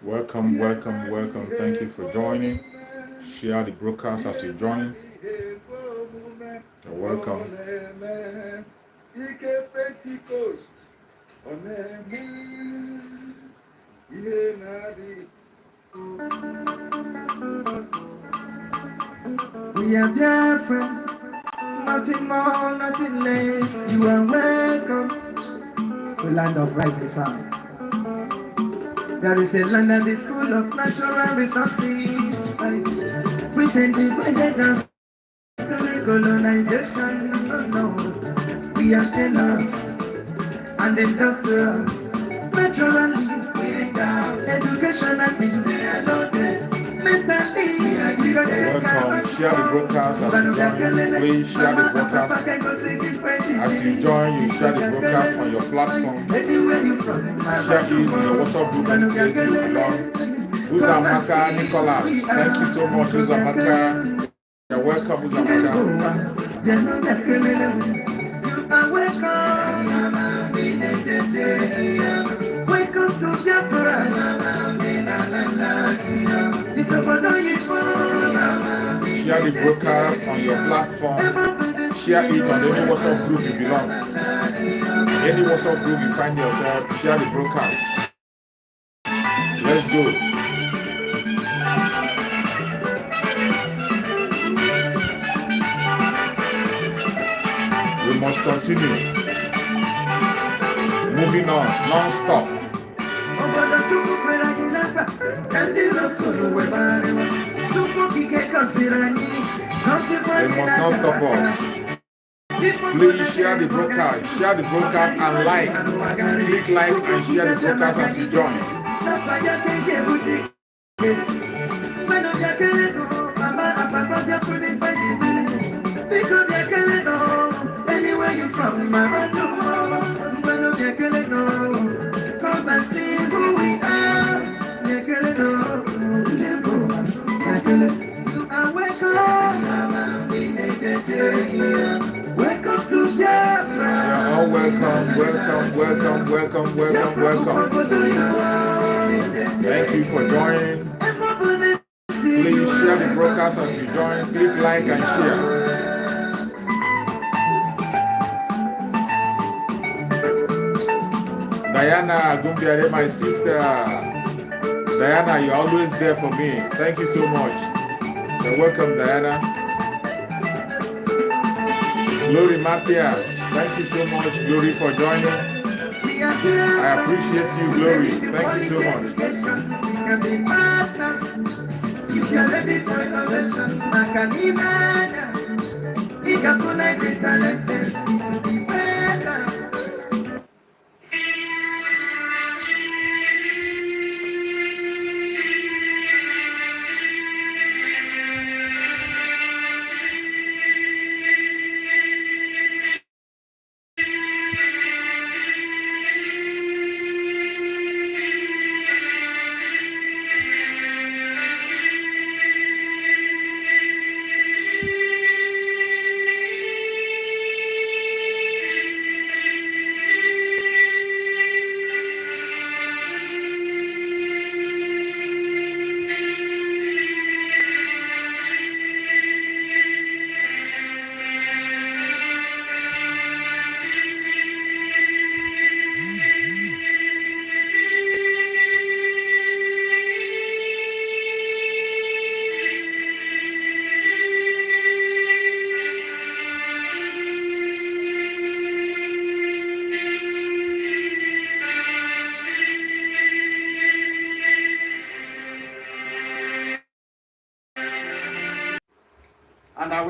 Welcome, welcome, welcome. Thank you for joining. Share the broadcast as you join. You're welcome. We are Biafrans, nothing more, nothing less. You are welcome to land of rising sun. There is a land that is full of natural resources. Pretend divided us to colonization. No, we are generous and industrious. Naturally, education has been loaded. Mentally, welcome. Share the broadcast as you join. Please share the broadcast. As you join, you share the broadcast on your platform. Share it in your WhatsApp group and place you belong. Uzamaka Nicholas, thank you so much, Uzamaka. You're welcome, Uzamaka. Welcome to Biafra. Share the broadcast on your platform. Share it on any WhatsApp group you belong. Any WhatsApp group you find yourself, share the broadcast. Let's go. We must continue. Moving on, non-stop. They must not stop us. Please share the broadcast. Share the broadcast and like. Click like and share the broadcast as you join. Anywhere you from, come and see who we are. You are welcome to Biafra. You're all welcome, welcome, welcome, welcome, welcome, welcome. Thank you for joining. Please share the broadcast as you join. Click like and share. Diana Gumbiare, my sister. Diana, you're always there for me. Thank you so much. You're welcome, Diana. Glory Matthias, thank you so much, Glory, for joining. I appreciate you, Glory. Thank you so much. If you're ready for innovation, he can unite the talented to be better.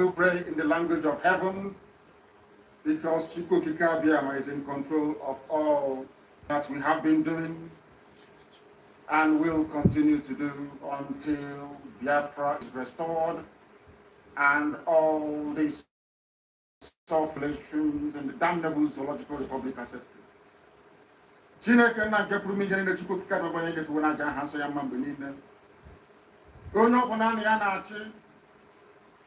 will pray in the language of heaven because Chukwu Biafra is in control of all that we have been doing and will continue to do until Biafra is restored and all these soft relations and the damnable zoological republic are set free. Chineke na nke pụrụ ime ihe Chukwu okike abịa onye ga-efuwe n'aja ha nsọ ya mma mgbe niile. Onye ọbụla na ya na-achị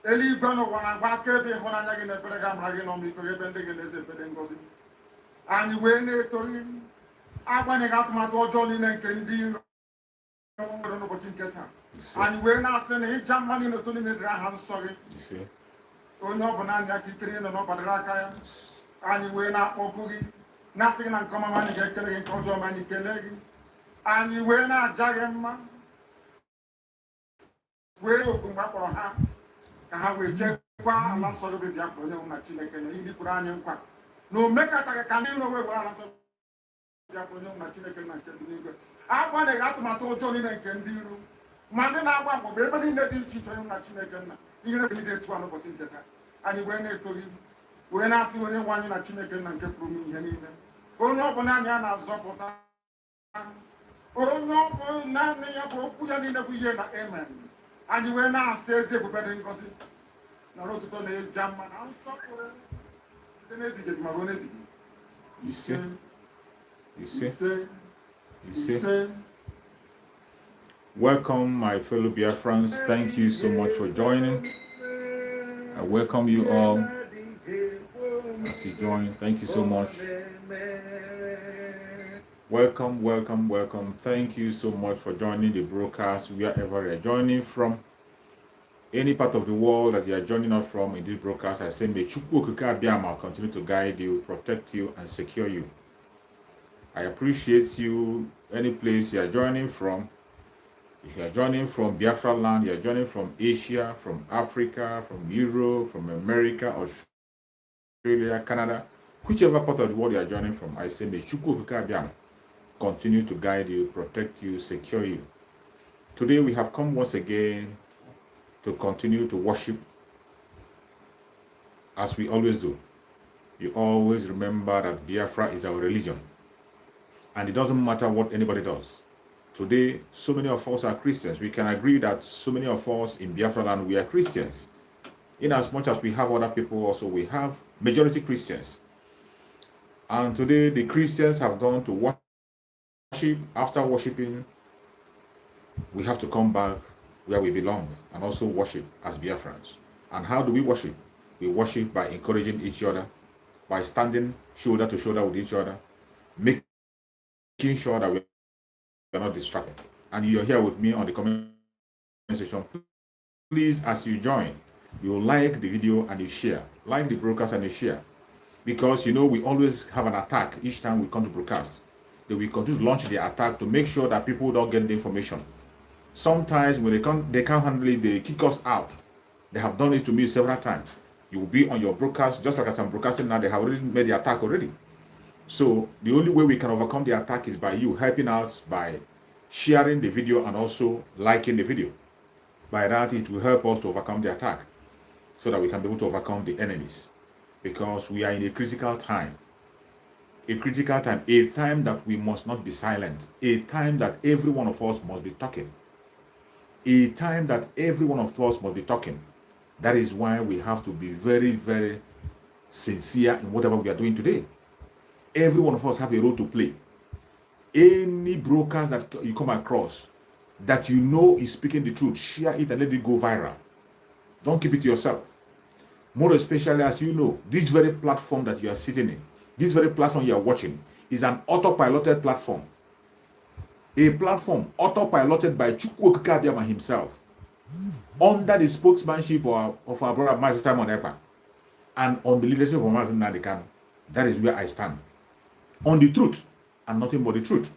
eluigwe n'ụwa na-agba akaebe ịhụnanya gị na ekpere gị amara gị n'ọmịiko gị ebe ndị gị na-eze ekpere ngọzi. Anyị wee na-eto gị agbanyeghị atụmatụ ọjọọ niile nke ndị iro nwere n'ụbọchị nke taa. Anyị wee na-asị na ịja mma niile otu niile dịrị aha nsọ gị. Onye ọbụla anyị aka ikere nọ n'ọgbadara aka ya. Anyị wee na-akpọkụ gị na-asị gị na nke ọma anyị ga-ekele gị nke ọjọọ ma anyị kelee gị. Anyị wee na-aja gị mma wee okwu mgbe a kpọrọ ha ka ha wee chekwaa ala nsọ gị Biafra onye nwe na Chineke na ihe kwuru anyị nkwa na o mekataghị ka ndị iro wee were ala nsọ Biafra onye nwe na Chineke na nke ndị n'igwe. Agbanyeghị atụmatụ ọjọọ niile nke ndị iro ma ndị na-agba mgbọgba ebe niile dị iche iche onye nwe na Chineke nna ihe ebe niile etu a n'ụbọchị nke taa. Anyị wee na-eto gị wee na-asị onye nwe anyị na Chineke nna nke pụrụ ime ihe niile. Onye ọbụla anyị a na-azọpụta onye ọbụla naanị ya bụ okwu ya niile bụ ihe na amen. Anyị wee na-asị ezi ebube dị ngọzi nọrọ otuto na ịja mma na nsọpụrụ site n'ebighị ebi ma ruo n'ebighị. Ise. Welcome, my fellow Biafrans. Thank you so much for joining. I welcome you all as you join. Thank you so much. Welcome. Thank you so much for joining the broadcast wherever you're joining from. Any part of the world that you are joining us from in this broadcast, I say may Chukwu okike Biafra continue to guide you, protect you, and secure you. I appreciate you any place you are joining from. If you are joining from Biafra land, you are joining from Asia, from Africa, from Europe, from America, Australia, Canada, whichever part of the world you are joining from, I say may Chukwu okike Biafra continue to guide you, protect you, secure you. Today we have come once again to continue to worship as we always do. You always remember that Biafra is our religion. And it doesn't matter what anybody does. Today, so many of us are Christians. We can agree that so many of us in Biafra land, we are Christians. In as much as we have other people also, we have majority Christians. And today, the Christians have gone to worship. After worshiping, we have to come back where we belong and also worship as Biafrans. And how do we worship? We worship by encouraging each other, by standing shoulder to shoulder with each other, making sure that we are not distracted. And you're here with me on the comment section. Please, as you join, you like the video and you share. Like the broadcast and you share. Because, you know, we always have an attack each time we come to broadcast. Then we continue to launch the attack to make sure that people don't get the information. Sometimes when they can't handle it, they kick us out. They have done it to me several times. You will be on your broadcast, just like as I'm broadcasting now, they have already made the attack already. So the only way we can overcome the attack is by you helping us by sharing the video and also liking the video. By that, it will help us to overcome the attack so that we can be able to overcome the enemies. Because we are in a critical time. A critical time, a time that we must not be silent, a time that every one of us must be talking. A time that every one of us must be talking. That is why we have to be very, very sincere in whatever we are doing today. Every one of us have a role to play. Any broadcast that you come across that you know is speaking the truth, share it and let it go viral. Don't keep it to yourself. More especially as you know, this very platform that you are sitting in, this very platform you are watching is an autopiloted platform. A platform autopiloted by Chukwu okike Biafra himself, under the spokesmanship of our brother Master Simon Ekpa, and on the leadership of Master Nnamdi Kanu. That is where I stand. On the truth, and nothing but the truth.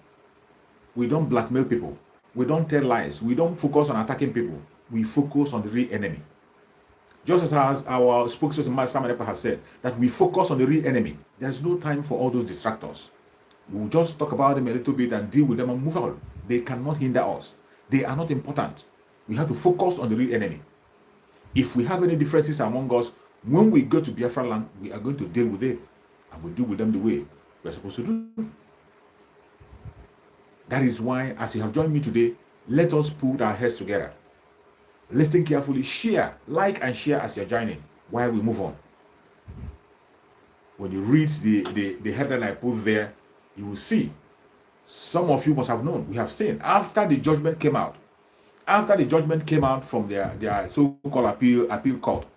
We don't blackmail people. We don't tell lies. We don't focus on attacking people. We focus on the real enemy. Just as our spokesperson Master Simon Ekpa have said, that we focus on the real enemy. There's no time for all those distractors. We'll just talk about them a little bit and deal with them and move on. They cannot hinder us. They are not important. We have to focus on the real enemy. If we have any differences among us, when we go to Biafra land, we are going to deal with it. And we deal with them the way we're supposed to do. That is why, as you have joined me today, let us put our heads together. Listen carefully, share, like and share as you're joining while we move on. When you read the headline I put there, you will see. Some of you must have known, we have seen, after the judgment came out, from their so-called appeal court,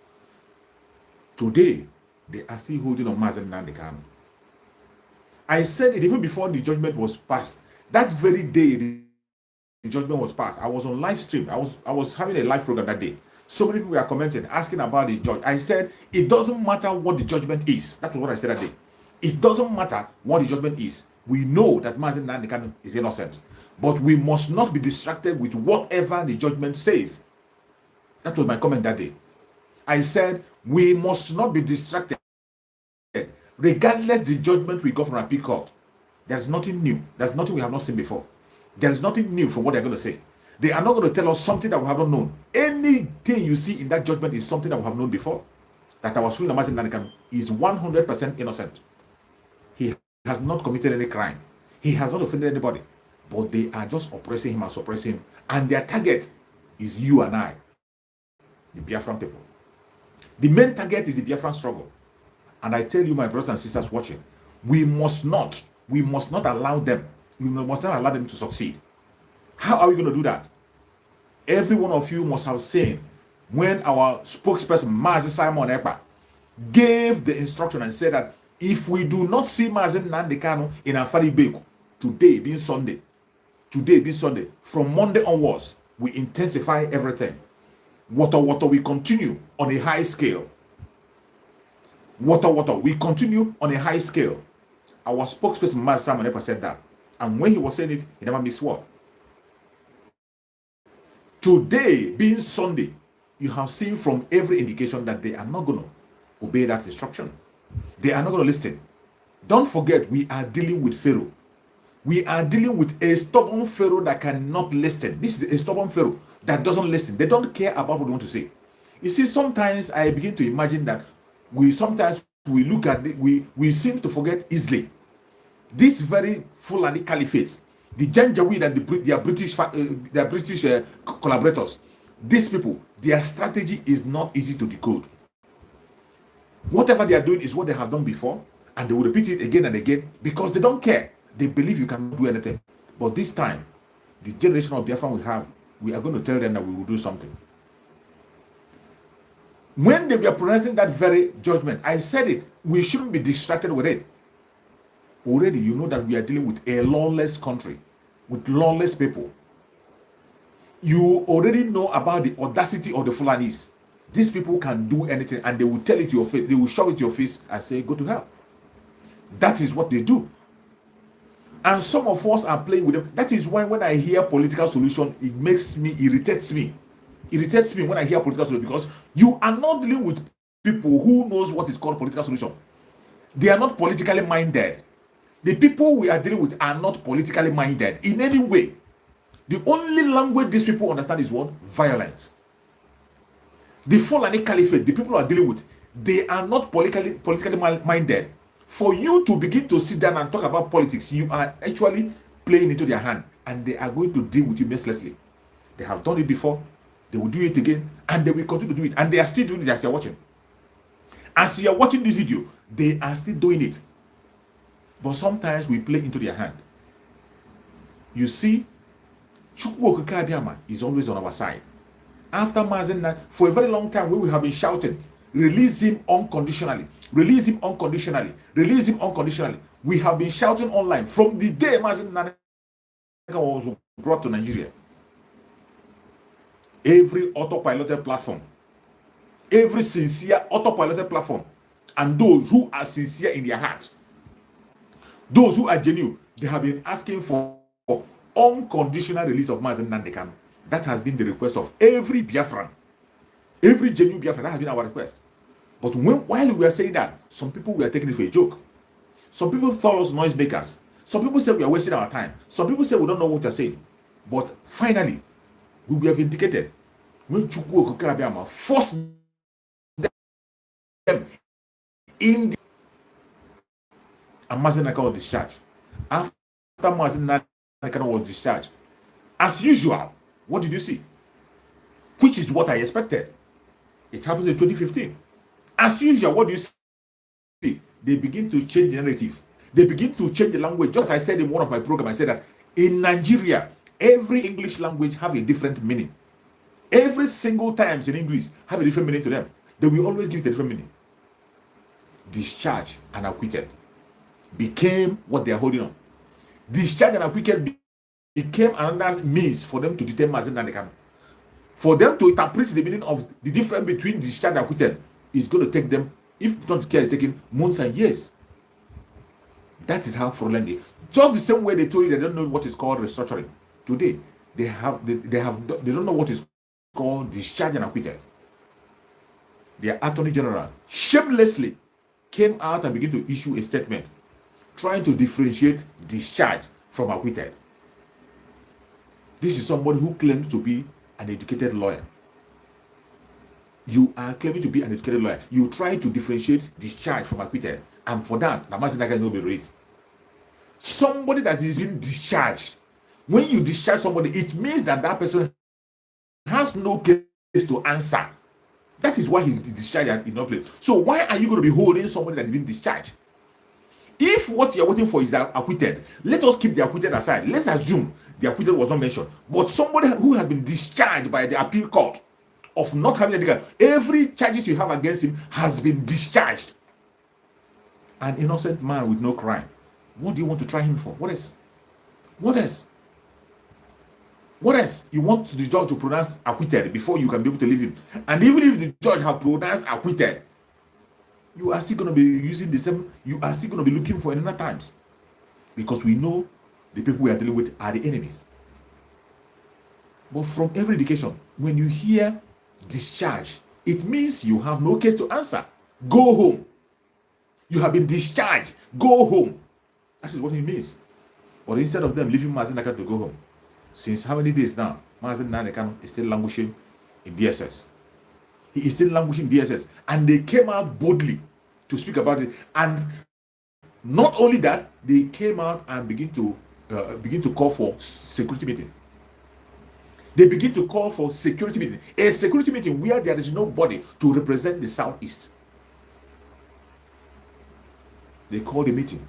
today, they are still holding on Mazen Nnamdi Kanu. I said it even before the judgment was passed. That very day the judgment was passed, I was on live stream. I was having a live program that day. So many people were commenting, asking about the judge. I said, it doesn't matter what the judgment is. That was what I said that day. It doesn't matter what the judgment is. We know that Mazen Nnamdi Kanu is innocent. But we must not be distracted with whatever the judgment says. That was my comment that day. I said, we must not be distracted. Regardless the judgment we got from appeal court, there's nothing new. There's nothing we have not seen before. There is nothing new from what they're going to say. They are not going to tell us something that we have not known. Anything you see in that judgment is something that we have known before. That our Supreme Mazen Nnamdi Kanu is 100% innocent. He has not committed any crime. He has not offended anybody. But they are just oppressing him and suppressing him. And their target is you and I, the Biafran people. The main target is the Biafran struggle. And I tell you, my brothers and sisters watching, we must not allow them. We must not allow them to succeed. How are we going to do that? Every one of you must have seen when our spokesperson, Mazi Simon Ekpa, gave the instruction and said that if we do not see Mazen Nnamdi Kanu in Afari Beku, today being Sunday, from Monday onwards, we intensify everything. Wotowoto we continue on a high scale. We continue on a high scale. Our spokesperson, Mazi Simon Ekpa, said that. And when he was saying it, he never missed word. Today, being Sunday, you have seen from every indication that they are not going to obey that instruction. They are not going to listen. Don't forget, we are dealing with Pharaoh. We are dealing with a stubborn Pharaoh that cannot listen. This is a stubborn Pharaoh that doesn't listen. They don't care about what we want to say. You see, sometimes I begin to imagine that we look at it, we seem to forget easily. This very Fulani Caliphate, the Janjaweed and their British collaborators, these people, their strategy is not easy to decode. Whatever they are doing is what they have done before, and they will repeat it again and again because they don't care. They believe you cannot do anything. But this time, the generation of Biafran we are going to tell them that we will do something. When they were pronouncing that very judgment, I said it, we shouldn't be distracted with it. Already, you know that we are dealing with a lawless country, with lawless people. You already know about the audacity of the Fulanis. These people can do anything and they will tell it to your face, they will show it to your face and say, go to hell. That is what they do. And some of us are playing with them. That is why when I hear political solution, it irritates me. It irritates me when I hear political solution because you are not dealing with people who knows what is called political solution. They are not politically minded. The people we are dealing with are not politically minded in any way. The only language these people understand is what? Violence. The Fulani Caliphate, the people who are dealing with, they are not politically minded. For you to begin to sit down and talk about politics, you are actually playing into their hand, and they are going to deal with you mercilessly. They have done it before, they will do it again, and they will continue to do it, and they are still doing it as you are watching. As you are watching this video, they are still doing it. But sometimes we play into their hand. You see, Chukwu Okike Abiama is always on our side. After Mazen, for a very long time, we have been shouting, release him unconditionally, release him unconditionally, release him unconditionally. We have been shouting online from the day Mazen was brought to Nigeria. Every autopiloted platform, every sincere autopiloted platform, and those who are sincere in their heart, those who are genuine, they have been asking for unconditional release of Mazen Nnamdi Kanu. That has been the request of every Biafran. Every genuine Biafran, that has been our request. But while we were saying that, some people were taking it for a joke. Some people thought us noisemakers. Some people said we are wasting our time. Some people said we don't know what you're saying. But finally, we were vindicated. When Chukwu Okike Abiyama forced them in the and Mazi Nnamdi Kanu was discharged. After Mazi Nnamdi Kanu was discharged, as usual, what did you see? Which is what I expected. It happens in 2015. As usual, what do you see? They begin to change the narrative. They begin to change the language. Just as I said in one of my programs, I said that in Nigeria, every English language have a different meaning. Every single times in English have a different meaning to them. They will always give it a different meaning. Discharged and acquitted became what they are holding on. Discharged and acquitted became another means for them to detain Mazi Nnamdi Kanu. For them to interpret the meaning of the difference between discharged and acquitted is going to take them, if not care is taking, months and years. That is how fraudulent they. Just the same way they told you they don't know what is called restructuring. Today, they don't know what is called discharged and acquitted. Their Attorney General shamelessly came out and began to issue a statement trying to differentiate discharge from acquitted. This is somebody who claims to be an educated lawyer. You are claiming to be an educated lawyer. You try to differentiate discharge from acquitted, and for that, the Mazi Nnamdi Kanu will be raised. Somebody that is being discharged. When you discharge somebody, it means that that person has no case to answer. That is why he's discharged in no place. So why are you going to be holding somebody that is being discharged? If what you're waiting for is acquitted, let us keep the acquitted aside. Let's assume the acquitted was not mentioned. But somebody who has been discharged by the appeal court of not having a legal, every charges you have against him has been discharged. An innocent man with no crime. What do you want to try him for? What else? What else? What else? You want the judge to pronounce acquitted before you can be able to leave him. And even if the judge has pronounced acquitted, you are still going to be using the same, you are still going to be looking for another times. Because we know the people we are dealing with are the enemies. But from every indication, when you hear discharge, it means you have no case to answer. Go home. You have been discharged. Go home. That is what it means. But instead of them leaving Mazi Nnamdi Kanu to go home, since how many days now, Mazi Nnamdi Kanu is still languishing in DSS. He is still languishing in DSS. And they came out boldly to speak about it. And not only that, they came out and begin to call for security meeting. They begin to call for security meeting. A security meeting where there is nobody to represent the Southeast. They called a meeting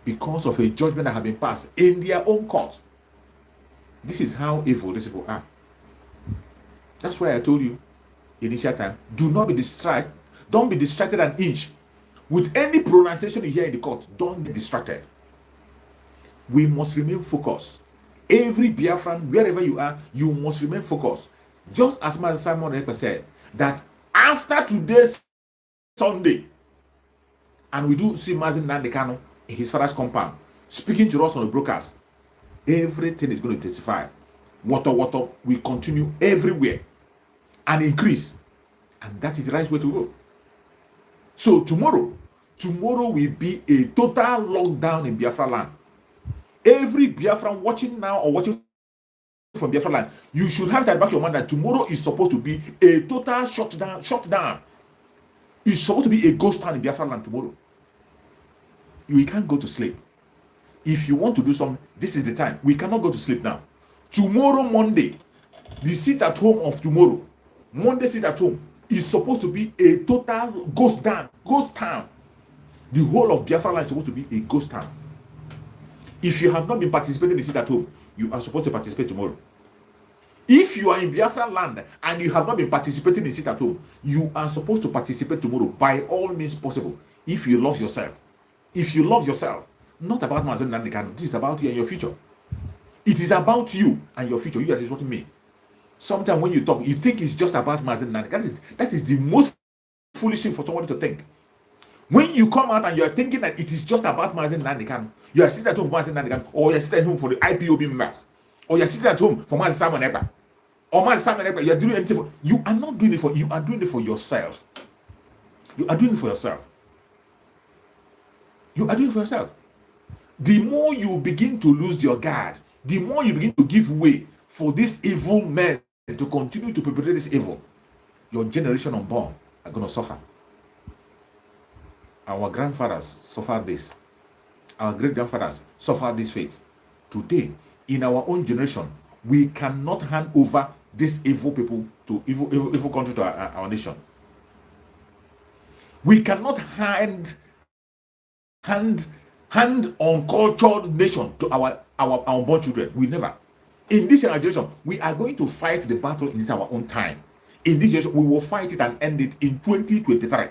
because of a judgment that had been passed in their own court. This is how evil these people are. That's why I told you initial time, do not be distracted. Don't be distracted an inch. With any pronunciation you hear in the court, don't be distracted. We must remain focused. Every Biafran, wherever you are, you must remain focused. Just as Master Simon Ekpa said, that after today's Sunday, and we do see Mazi Nnamdi Kanu in his father's compound, speaking to us on the broadcast, everything is going to intensify. Wotowoto will continue everywhere and increase. And that is the right way to go. So tomorrow will be a total lockdown in Biafra land. Every Biafran watching now or watching from Biafra land, you should have that back in your mind that tomorrow is supposed to be a total shutdown. It's supposed to be a ghost town in Biafra land tomorrow. You can't go to sleep. If you want to do something, this is the time. We cannot go to sleep now. Tomorrow, Monday, the sit at home of tomorrow, Monday sit at home, is supposed to be a total ghost town. The whole of Biafra land is supposed to be a ghost town. If you have not been participating in the sit at home, you are supposed to participate tomorrow. If you are in Biafra land and you have not been participating in sit at home, you are supposed to participate tomorrow by all means possible. If you love yourself. If you love yourself, not about Mazi Nnamdi Kanu, this is about you and your future. It is about you and your future. You that is what I mean. Sometimes when you talk, you think it's just about Mazi Nnamdi Kanu. That is the most foolish thing for somebody to think. When you come out and you are thinking that it is just about Mazi Nnamdi Kanu, you are sitting at home for Mazi Nnamdi Kanu, or you are sitting at home for the IPOB members, or you are sitting at home for Mazi Simon Ekpa, or Mazi Simon Ekpa, you are doing anything for. You are not doing it for. You are doing it for yourself. You are doing it for yourself. You are doing it for yourself. The more you begin to lose your guard, the more you begin to give way for these evil men to continue to perpetrate this evil, your generation unborn are going to suffer. Our grandfathers suffered this. Our great-grandfathers suffered this fate. Today, in our own generation, we cannot hand over these evil people to evil country to our nation. We cannot hand uncultured nation to our unborn children. We never. In this generation, we are going to fight the battle in our own time. In this generation, we will fight it and end it in 2023.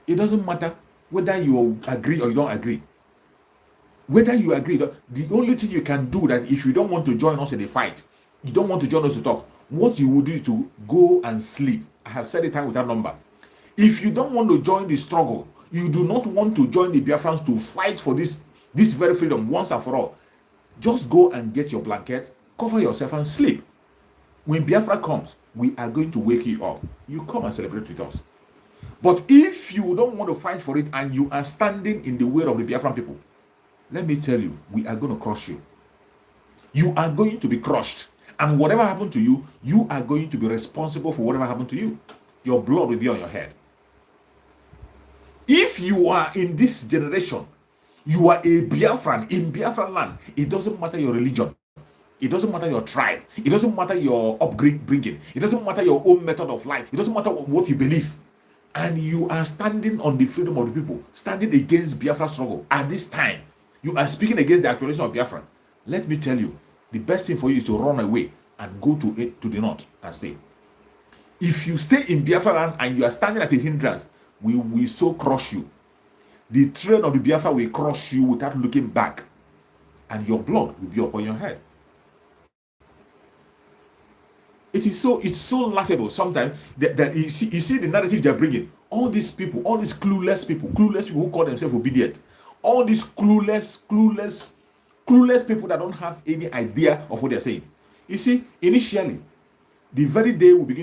It doesn't matter whether you agree or you don't agree. Whether you agree, the only thing you can do that if you don't want to join us in the fight, you don't want to join us to talk, what you will do is to go and sleep. I have said it time with that number. If you don't want to join the struggle, you do not want to join the Biafrans to fight for this very freedom once and for all, just go and get your blanket, cover yourself and sleep. When Biafra comes, we are going to wake you up. You come and celebrate with us. But if you don't want to fight for it and you are standing in the way of the Biafran people, let me tell you, we are going to crush you. You are going to be crushed. And whatever happened to you, you are going to be responsible for whatever happened to you. Your blood will be on your head. If you are in this generation, you are a Biafran in Biafran land, it doesn't matter your religion. It doesn't matter your tribe. It doesn't matter your upbringing. It doesn't matter your own method of life. It doesn't matter what you believe. And you are standing on the freedom of the people, standing against Biafra struggle. At this time, you are speaking against the actualization of Biafra. Let me tell you, the best thing for you is to run away and go to the north and stay. If you stay in Biafra land and you are standing as a hindrance, we will so crush you. The train of the Biafra will crush you without looking back, and your blood will be upon your head. It's so laughable sometimes that you see the narrative they're bringing. All these people, all these clueless people who call themselves obedient, all these clueless people that don't have any idea of what they're saying. You see, initially, the very day when we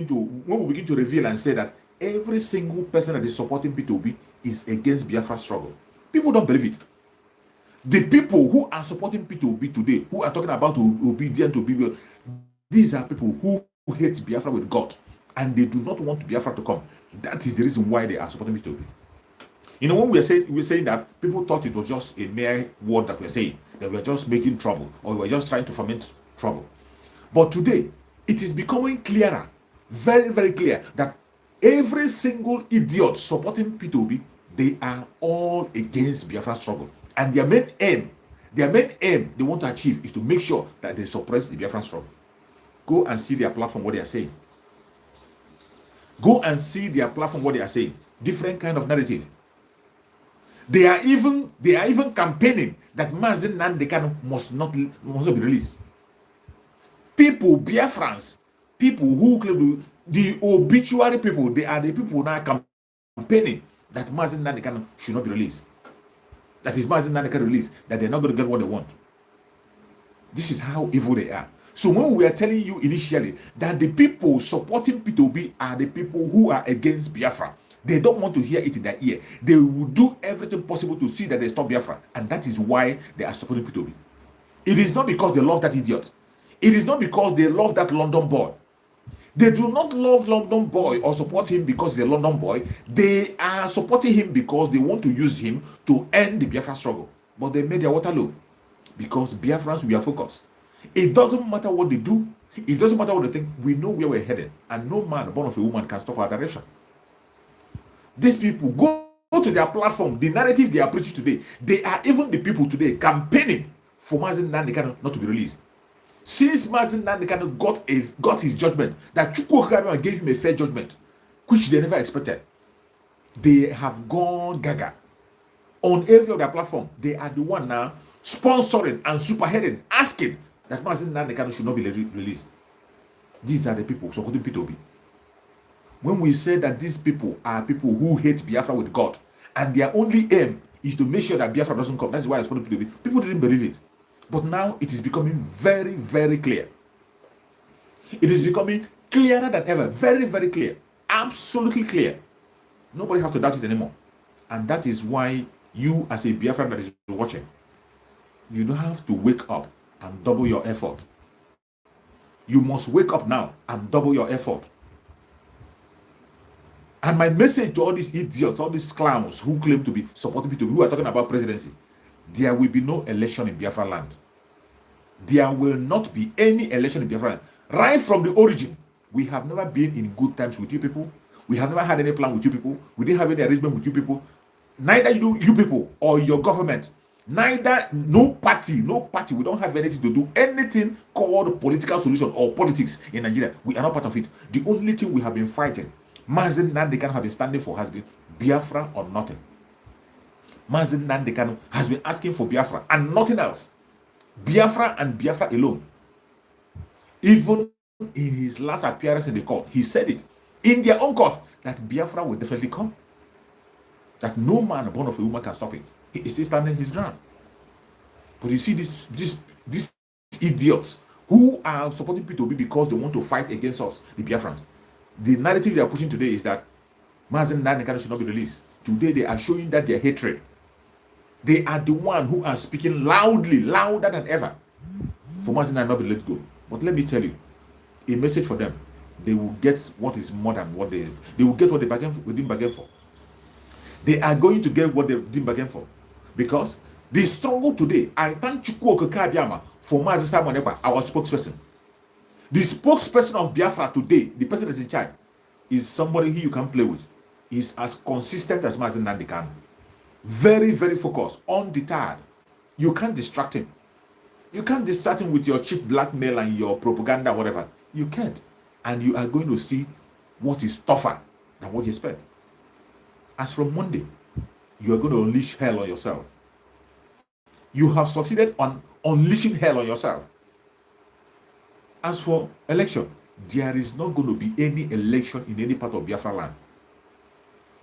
begin to reveal and say that every single person that is supporting P2B is against Biafra struggle, people don't believe it. The people who are supporting P2B today, who are talking about obedient to people, these are people who hate Biafra with God, and they do not want Biafra to come. That is the reason why they are supporting P2B. You know, when we were saying that, people thought it was just a mere word that we're saying, that we're just making trouble, or we're just trying to foment trouble. But today, it is becoming clearer, very, very clear, that every single idiot supporting P2B, they are all against Biafra struggle. And their main aim they want to achieve is to make sure that they suppress the Biafra struggle. Go and see their platform, what they are saying. Go and see their platform, what they are saying. Different kind of narrative. They are even campaigning that Mazen Nandekano must not be released. People, Biafrans, people who claim the obituary people, they are the people now campaigning that Mazen Nandekano should not be released. That if Mazen Nandekano released, that they're not going to get what they want. This is how evil they are. So when we are telling you initially that the people supporting P2B are the people who are against Biafra, they don't want to hear it in their ear. They will do everything possible to see that they stop Biafra. And that is why they are supporting P2B. It is not because they love that idiot. It is not because they love that London boy. They do not love London boy or support him because he's a London boy. They are supporting him because they want to use him to end the Biafra struggle. But they made their Waterloo because Biafrans, we are focused. It doesn't matter what they do. It doesn't matter what they think. We know where we're headed. And no man born of a woman can stop our direction. These people, go to their platform. The narrative they are preaching today, they are even the people today campaigning for Mazen Nandekano not to be released. Since Mazen Nandekano got his judgment, that Chukwuka gave him a fair judgment, which they never expected, they have gone gaga. On every of their platform, they are the one now sponsoring and superheading, asking that Mazen Nandekano should not be released. These are the people supporting P2B. When we say that these people are people who hate Biafra with God, and their only aim is to make sure that Biafra doesn't come, that's why I supported P2B. People didn't believe it. But now it is becoming very, very clear. It is becoming clearer than ever. Very, very clear. Absolutely clear. Nobody has to doubt it anymore. And that is why you, as a Biafran that is watching, you don't have to wake up and double your effort You must wake up now and double your effort. And my message to all these idiots, all these clowns who claim to be supporting people, who are talking about presidency, there will be no election in Biafra land. There will not be any election in Biafra land. Right from the origin, we have never been in good times with you people. We have never had any plan with you people. We didn't have any arrangement with you people. Neither you people or your government. Neither, no party. We don't have anything to do anything called political solution or politics in Nigeria. We are not part of it. The only thing we have been fighting, Mazen Nandekano have been standing for, has been Biafra or nothing. Mazen Nandekano has been asking for Biafra and nothing else. Biafra and Biafra alone. Even in his last appearance in the court, he said it in their own court that Biafra will definitely come. That no man born of a woman can stop it. He is still standing his ground. But you see these idiots who are supporting P2B because they want to fight against us, the Biafrans. The narrative they are pushing today is that Mazen Nandekano should not be released. Today they are showing that their hatred. They are the one who are speaking loudly, louder than ever, for Mazen Nandekano not be let go. But let me tell you, a message for them. They will get what is more than what they will get what they didn't bargain for. They are going to get what they didn't bargain for. Because the struggle today, I thank Chukwu Okeke for Mazi Simon Ekpa, our spokesperson. The spokesperson of Biafra today, the person that's in charge, is somebody who you can play with. He's as consistent as Mazi Nandekano. Very, very focused, undeterred. You can't distract him. You can't distract him with your cheap blackmail and your propaganda, whatever. You can't. And you are going to see what is tougher than what you expect. As from Monday, you are going to unleash hell on yourself. You have succeeded on unleashing hell on yourself. As for election, there is not going to be any election in any part of Biafra land.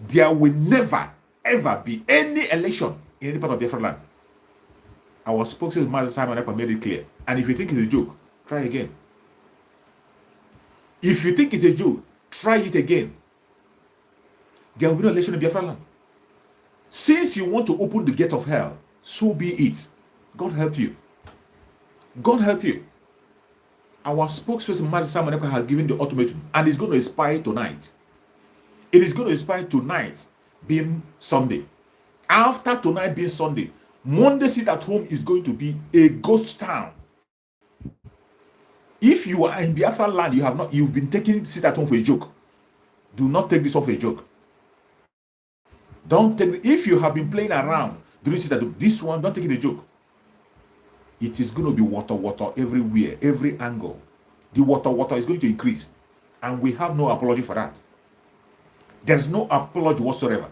There will never, ever be any election in any part of Biafra land. Our spokesman, Master Simon Ekpa, made it clear. And if you think it's a joke, try again. If you think it's a joke, try it again. There will be no election in Biafra land. Since you want to open the gate of hell, so be it. God help you. God help you. Our spokesperson, Master Simon Ekpa, has given the ultimatum, and it's going to expire tonight. It is going to expire tonight, being Sunday. After tonight being Sunday, Monday sit at home is going to be a ghost town. If you are in Biafra land, you've been taking sit at home for a joke. Do not take this off a joke. Don't take if you have been playing around during sit at home, this one, don't take it a joke. It is going to be water everywhere, every angle. The water is going to increase. And we have no apology for that. There's no apology whatsoever.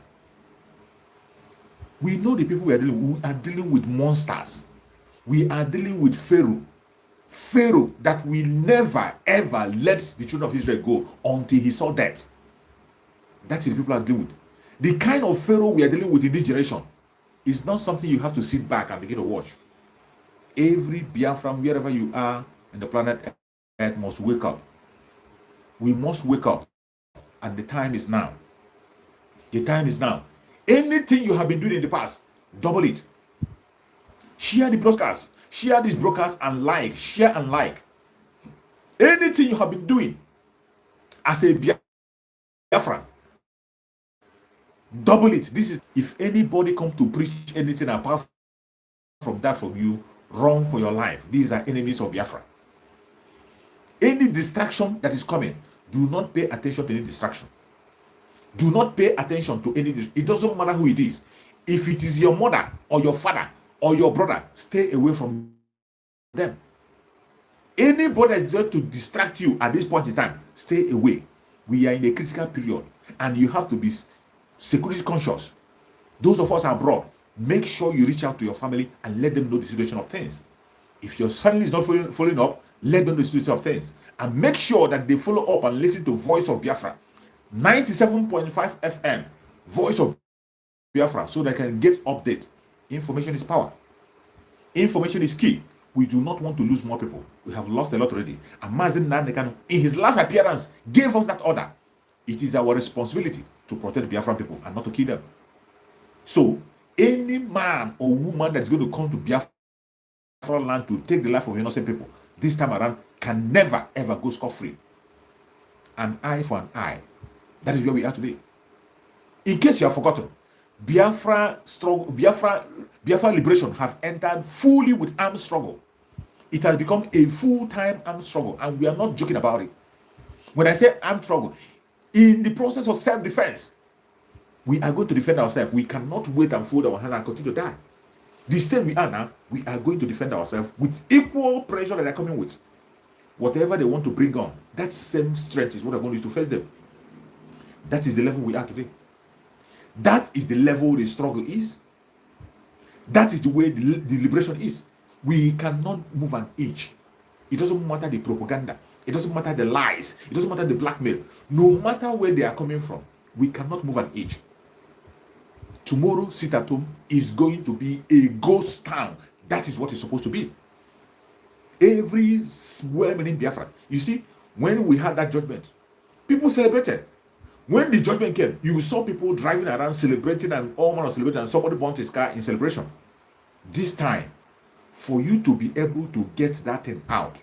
We know the people we are dealing with monsters. We are dealing with Pharaoh. Pharaoh that will never ever let the children of Israel go until he saw death. That's the people we are dealing with. The kind of Pharaoh we are dealing with in this generation is not something you have to sit back and begin to watch. Every Biafran, wherever you are in the planet Earth, must wake up. We must wake up. And the time is now. The time is now. Anything you have been doing in the past, double it. Share the broadcast. Share this broadcast and like. Share and like. Anything you have been doing as a Biafran, double it. This is, if anybody comes to preach anything apart from that from you, run for your life. These are enemies of Biafra. Any distraction that is coming, do not pay attention to any distraction. Do not pay attention to any. It doesn't matter who it is. If it is your mother or your father or your brother, stay away from them. Anybody that is there to distract you at this point in time, stay away. We are in a critical period, and you have to be security conscious. Those of us abroad, make sure you reach out to your family and let them know the situation of things. If your family is not following up, let them know the situation of things. And make sure that they follow up and listen to Voice of Biafra. 97.5 FM, Voice of Biafra, so they can get update. Information is power. Information is key. We do not want to lose more people. We have lost a lot already. And Mazen Nandekano, in his last appearance, gave us that order. It is our responsibility to protect the Biafran people and not to kill them. So, any man or woman that is going to come to Biafra land to take the life of innocent people, this time around can never ever go scot-free. An eye for an eye. That is where we are today. In case you have forgotten, Biafra liberation have entered fully with armed struggle. It has become a full-time armed struggle, and we are not joking about it. When I say armed struggle, in the process of self-defense, we are going to defend ourselves. We cannot wait and fold our hands and continue to die. The state we are now, we are going to defend ourselves with equal pressure that they're coming with. Whatever they want to bring on, that same strength is what I'm going to use to face them. That is the level we are today. That is the level the struggle is. That is the way the liberation is. We cannot move an inch. It doesn't matter the propaganda. It doesn't matter the lies. It doesn't matter the blackmail. No matter where they are coming from, we cannot move an inch. Tomorrow, sit at home is going to be a ghost town. That is what it's supposed to be. Every well-meaning Biafra. You see, when we had that judgment, people celebrated. When the judgment came, you saw people driving around celebrating and all manner of celebrating, and somebody burnt his car in celebration. This time, for you to be able to get that thing out,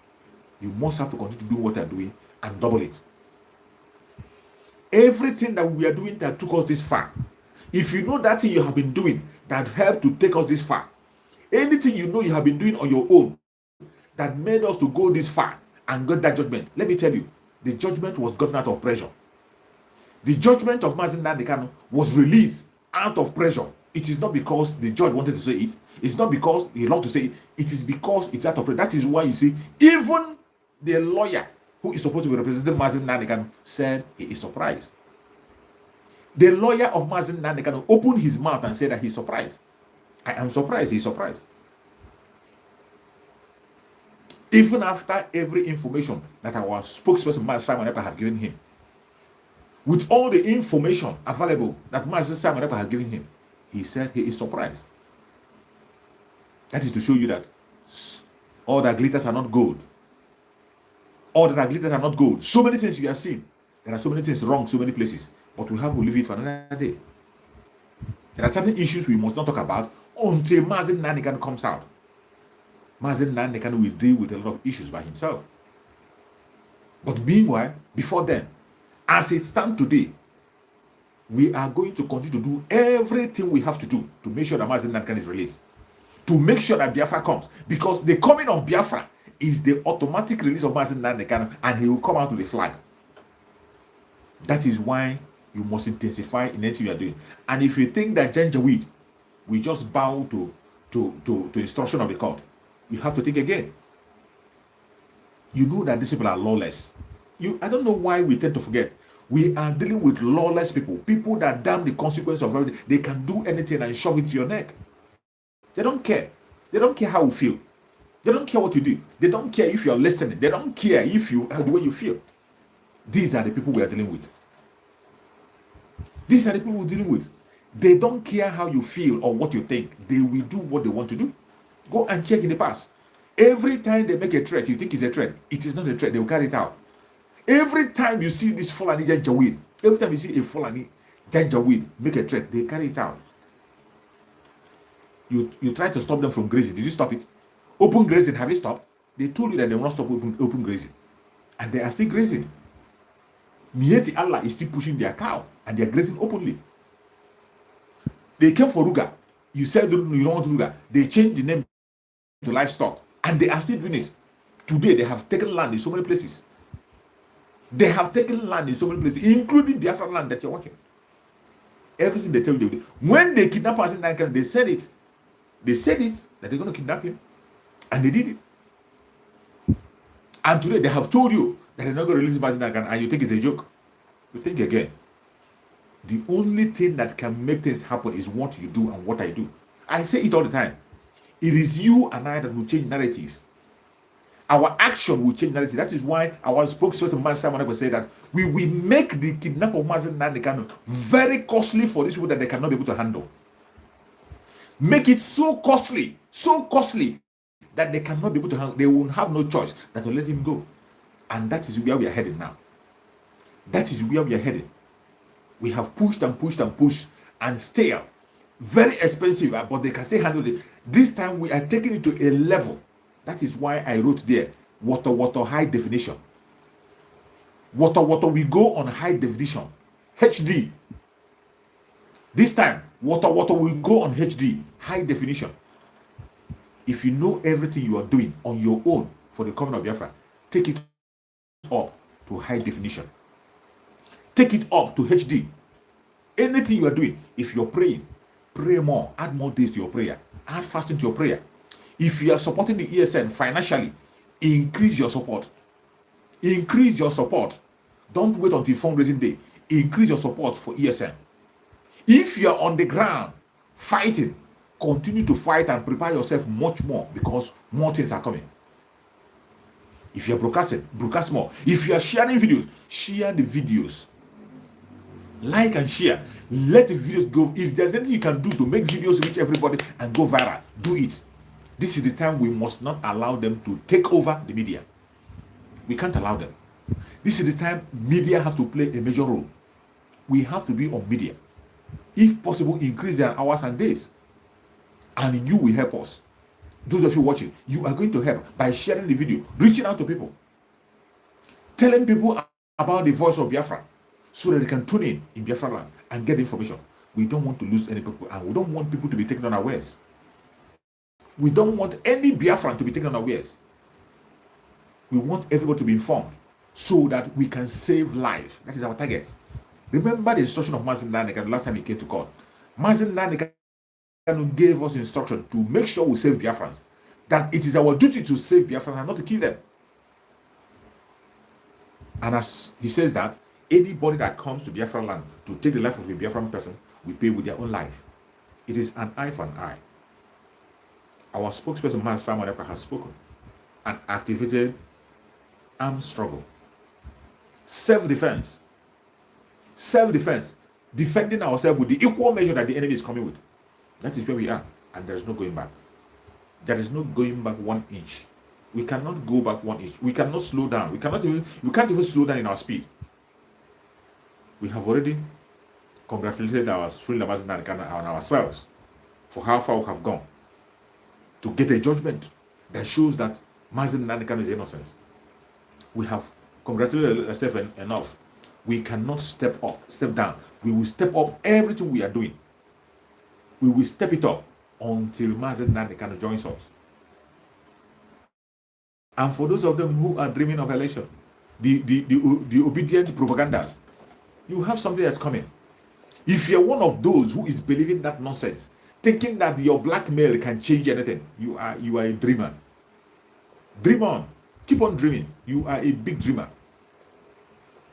you must have to continue to do what they're doing and double it. Everything that we are doing that took us this far, if you know that thing you have been doing that helped to take us this far, anything you know you have been doing on your own that made us to go this far and get that judgment, let me tell you, the judgment was gotten out of pressure. The judgment of Mazi Nnamdi Kanu was released out of pressure. It is not because the judge wanted to say it. It's not because he loved to say it. It is because it's out of pressure. That is why you see, even the lawyer who is supposed to be representing Mazi Nnamdi Kanu said he is surprised. The lawyer of Mazi Nnamdi Kanu opened his mouth and said that he's surprised. I am surprised. He's surprised. Even after every information that our spokesperson, Mazi Simon Ekpa, have given him, with all the information available that Mazi Simon Ekpa has given him, he said he is surprised. That is to show you that all that glitters are not gold. All that glitters are not gold. So many things we are seeing. There are so many things wrong, so many places. But we have to leave it for another day. There are certain issues we must not talk about until Mazi Nnamdi Kanu comes out. Mazi Nnamdi Kanu will deal with a lot of issues by himself. But meanwhile, before then, as it stands today, we are going to continue to do everything we have to do to make sure that Mazi Nnamdi Kanu is released. To make sure that Biafra comes. Because the coming of Biafra is the automatic release of Mazi Nnamdi Kanu, and he will come out with a flag. That is why you must intensify in anything you are doing. And if you think that Janjaweed will just bow to instruction of the court, you have to think again. You know that these people are lawless. I don't know why we tend to forget. We are dealing with lawless people. People that damn the consequence of everything. They can do anything and shove it to your neck. They don't care. They don't care how you feel. They don't care what you do. They don't care if you're listening. They don't care if you the way you feel. These are the people we are dealing with. These are the people we're dealing with. They don't care how you feel or what you think. They will do what they want to do. Go and check in the past. Every time they make a threat, you think it's a threat. It is not a threat. They will carry it out. Every time you see this Fulani Janjaweed, every time you see a Fulani Janjaweed make a threat, they carry it out. You try to stop them from grazing. Did you stop it? Open grazing, have you stopped? They told you that they will not stop open grazing. And they are still grazing. Mieti Allah is still pushing their cow and they are grazing openly. They came for Ruga. You said you don't want Ruga. They changed the name to livestock and they are still doing it. Today they have taken land in so many places. They have taken land in so many places, including Biafra land that you're watching. Everything they tell you, they do. When they kidnap us in Nigeria, they said it. They said it that they're going to kidnap him, and they did it. And today they have told you that they're not going to release Mazi Nnamdi Kanu, and you think it's a joke. You think again. The only thing that can make things happen is what you do and what I do. I say it all the time. It is you and I that will change narrative. Our action will change narrative. That is why our spokesperson, Mazi Simon Ekpa, said that we will make the kidnap of Mazi Nnamdi Kanu very costly for these people that they cannot be able to handle. Make it so costly that they cannot be able to handle. They will have no choice than to let him go. And that is where we are headed now. That is where we are headed. We have pushed and pushed and pushed and still very expensive, but they can still handle it. This time we are taking it to a level. That is why I wrote there, Wotowoto high definition. Wotowoto, we go on high definition. HD. This time, Wotowoto will go on HD, high definition. If you know everything you are doing on your own for the coming of Biafra, take it up to high definition. Take it up to HD. Anything you are doing, if you're praying, pray more. Add more days to your prayer. Add fasting to your prayer. If you are supporting the ESN financially, increase your support. Increase your support. Don't wait until fundraising day. Increase your support for ESN. If you are on the ground fighting, continue to fight and prepare yourself much more, because more things are coming. If you are broadcasting, broadcast more. If you are sharing videos, share the videos. Like and share. Let the videos go. If there's anything you can do to make videos reach everybody and go viral, do it. This is the time we must not allow them to take over the media. We can't allow them. This is the time media have to play a major role. We have to be on media. If possible, increase their hours and days. And you will help us. Those of you watching, you are going to help by sharing the video, reaching out to people, telling people about the voice of Biafra, so that they can tune in Biafra land and get information. We don't want to lose any people, and we don't want people to be taken unawares. We don't want any Biafran to be taken unawares. We want everybody to be informed so that we can save life. That is our target. Remember the instruction of Mazin Nanika the last time he came to court. Mazin Nanika gave us instruction to make sure we save Biafrans. That it is our duty to save Biafrans and not to kill them. And as he says that, anybody that comes to Biafran land to take the life of a Biafran person will pay with their own life. It is an eye for an eye. Our spokesperson, Man Samuel Eka, has spoken and activated armed struggle. Self-defense. Self-defense. Defending ourselves with the equal measure that the enemy is coming with. That is where we are. And there is no going back. There is no going back 1 inch. We cannot go back 1 inch. We cannot slow down. We can't even slow down in our speed. We have already congratulated our Supreme Amazon and ourselves for how far we have gone to get a judgment that shows that Mazen Nanikan is innocent. We have congratulated ourselves enough. We cannot step down. We will step up everything we are doing. We will step it up until Mazen Nanikan joins us. And for those of them who are dreaming of election, the obedient propagandas, you have something that's coming. If you're one of those who is believing that nonsense, thinking that your blackmail can change anything, you are a dreamer. Dream on. Keep on dreaming. You are a big dreamer.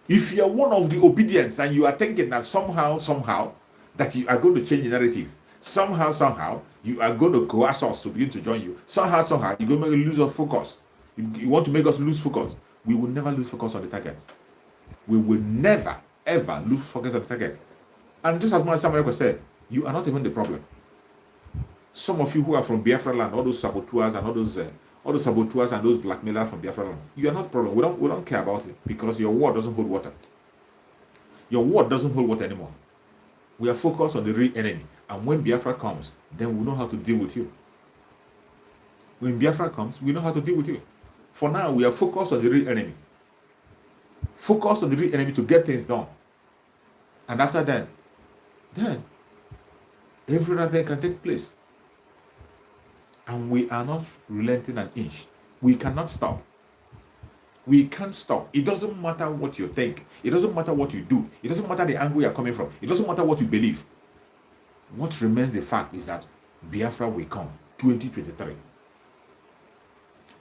If you're one of the obedience and you are thinking that somehow, that you are going to change the narrative, somehow, you are going to coerce us to begin to join you, somehow, you're going to lose our focus. You want to make us lose focus. We will never lose focus on the target. We will never, ever lose focus on the target. And just as Mr. Samuel said, you are not even the problem. Some of you who are from Biafra land, all those saboteurs and all those blackmailers from Biafra land, you are not the problem. We don't care about it because your word doesn't hold water. Your word doesn't hold water anymore. We are focused on the real enemy. And when Biafra comes, then we know how to deal with you. When Biafra comes, we know how to deal with you. For now, we are focused on the real enemy. Focused on the real enemy to get things done. And after that, then every other thing can take place. And we are not relenting an inch. We cannot stop. We can't stop. It doesn't matter what you think. It doesn't matter what you do. It doesn't matter the angle you're coming from. It doesn't matter what you believe. What remains the fact is that Biafra will come 2023.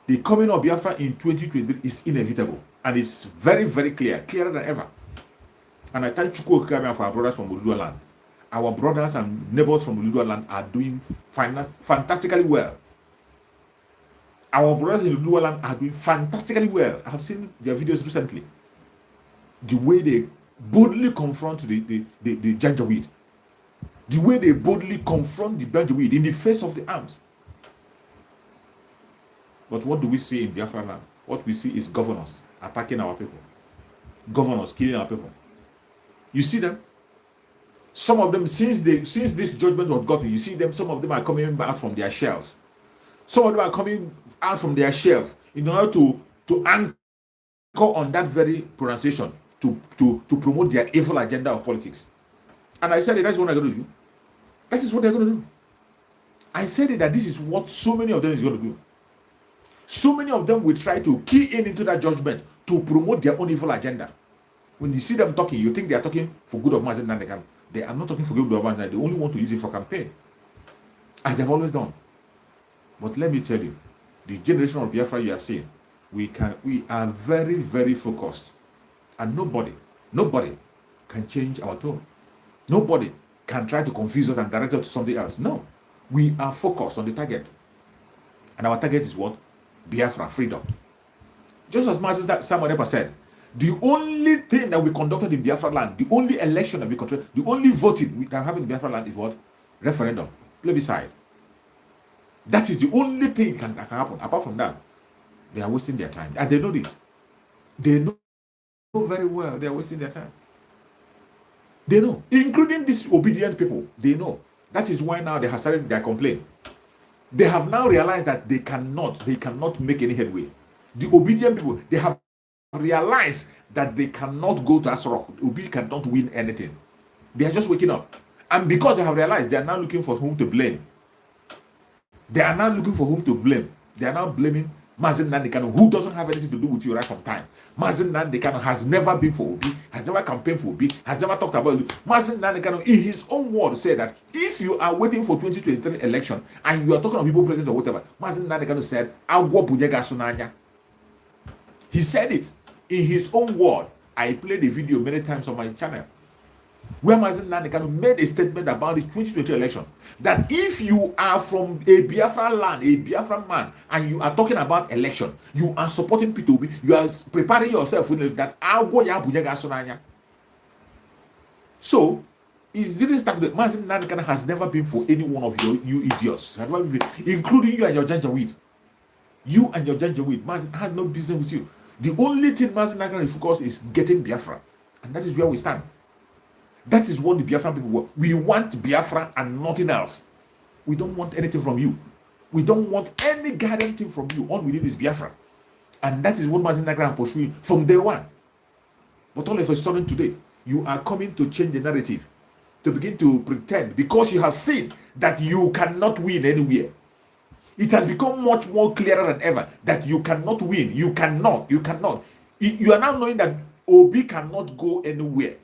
The coming of Biafra in 2023 is inevitable. And it's very, very clear. Clearer than ever. And I thank Chukwu Okikame for our brothers from Oludua land. Our brothers and neighbors from Oludua land are doing fantastically well. Our brothers in Oludua land are doing fantastically well. I have seen their videos recently. The way they boldly confront the Janjaweed. The way they boldly confront the Janjaweed in the face of the arms. But what do we see in Biafra land? What we see is governors attacking our people. Governors killing our people. You see them? Some of them, since this judgment was gotten, you see them, some of them are coming out from their shells. Some of them are coming out from their shelf in order to to anchor on that very pronunciation to promote their evil agenda of politics. And I said it, that's what I'm going to do. That is what they're going to do. I said it, that this is what so many of them is going to do. So many of them will try to key in into that judgment to promote their own evil agenda. When you see them talking, you think they are talking for good of Mazen Nandekan. They are not talking for good of Mazen. They only want to use it for campaign, as they've always done. But let me tell you, the generation of Biafra you are seeing, we are very, very focused, and nobody can change our tone. Nobody can try to confuse us and direct us to something else. No, we are focused on the target, and our target is what? Biafra, freedom. Just as Master Samuel Epa said, the only thing that we conducted in Biafra land, the only election that we conducted, the only voting that happened in Biafra land is what? Referendum, plebiscite. That is the only thing that can happen. Apart from that, they are wasting their time. And they know this. They know very well they are wasting their time. They know, including these obedient people, they know. That is why now they have started their complaint. They have now realized that they cannot make any headway. The obedient people, they have realized that they cannot go to Asrock. Obi cannot win anything. They are just waking up. And because they have realized, they are now looking for whom to blame. They are now looking for whom to blame. They are now blaming Mazen Nandekano, who doesn't have anything to do with you right from time. Mazen Nandekano has never been for Obi, has never campaigned for Obi, has never talked about it. Mazen Nandekano, in his own words, said that if you are waiting for 2023 election and you are talking of people president or whatever, Mazen Nandekano said, Agwo Bujega Sunanya. He said it in his own word. I played the video many times on my channel, where Mazen Nandekano made a statement about this 2020 election, that if you are from a Biafra land, a Biafra man, and you are talking about election, you are supporting P2B, you are preparing yourself with that. So, it didn't start with Mazen Nandekano has never been for any one of you idiots, including you and your Janjaweed. You and your Janjaweed, Mazen has no business with you. The only thing Mazen Nandekano is focused is getting Biafra, and that is where we stand. That is what the Biafran people want. We want Biafra and nothing else. We don't want anything from you. We don't want any goddamn thing from you. All we need is Biafra. And that is what Mazen Nandekano pursuing from day one. But all of a sudden today, you are coming to change the narrative, to begin to pretend, because you have seen that you cannot win anywhere. It has become much more clearer than ever that you cannot win. You cannot. You are now knowing that Obi cannot go anywhere.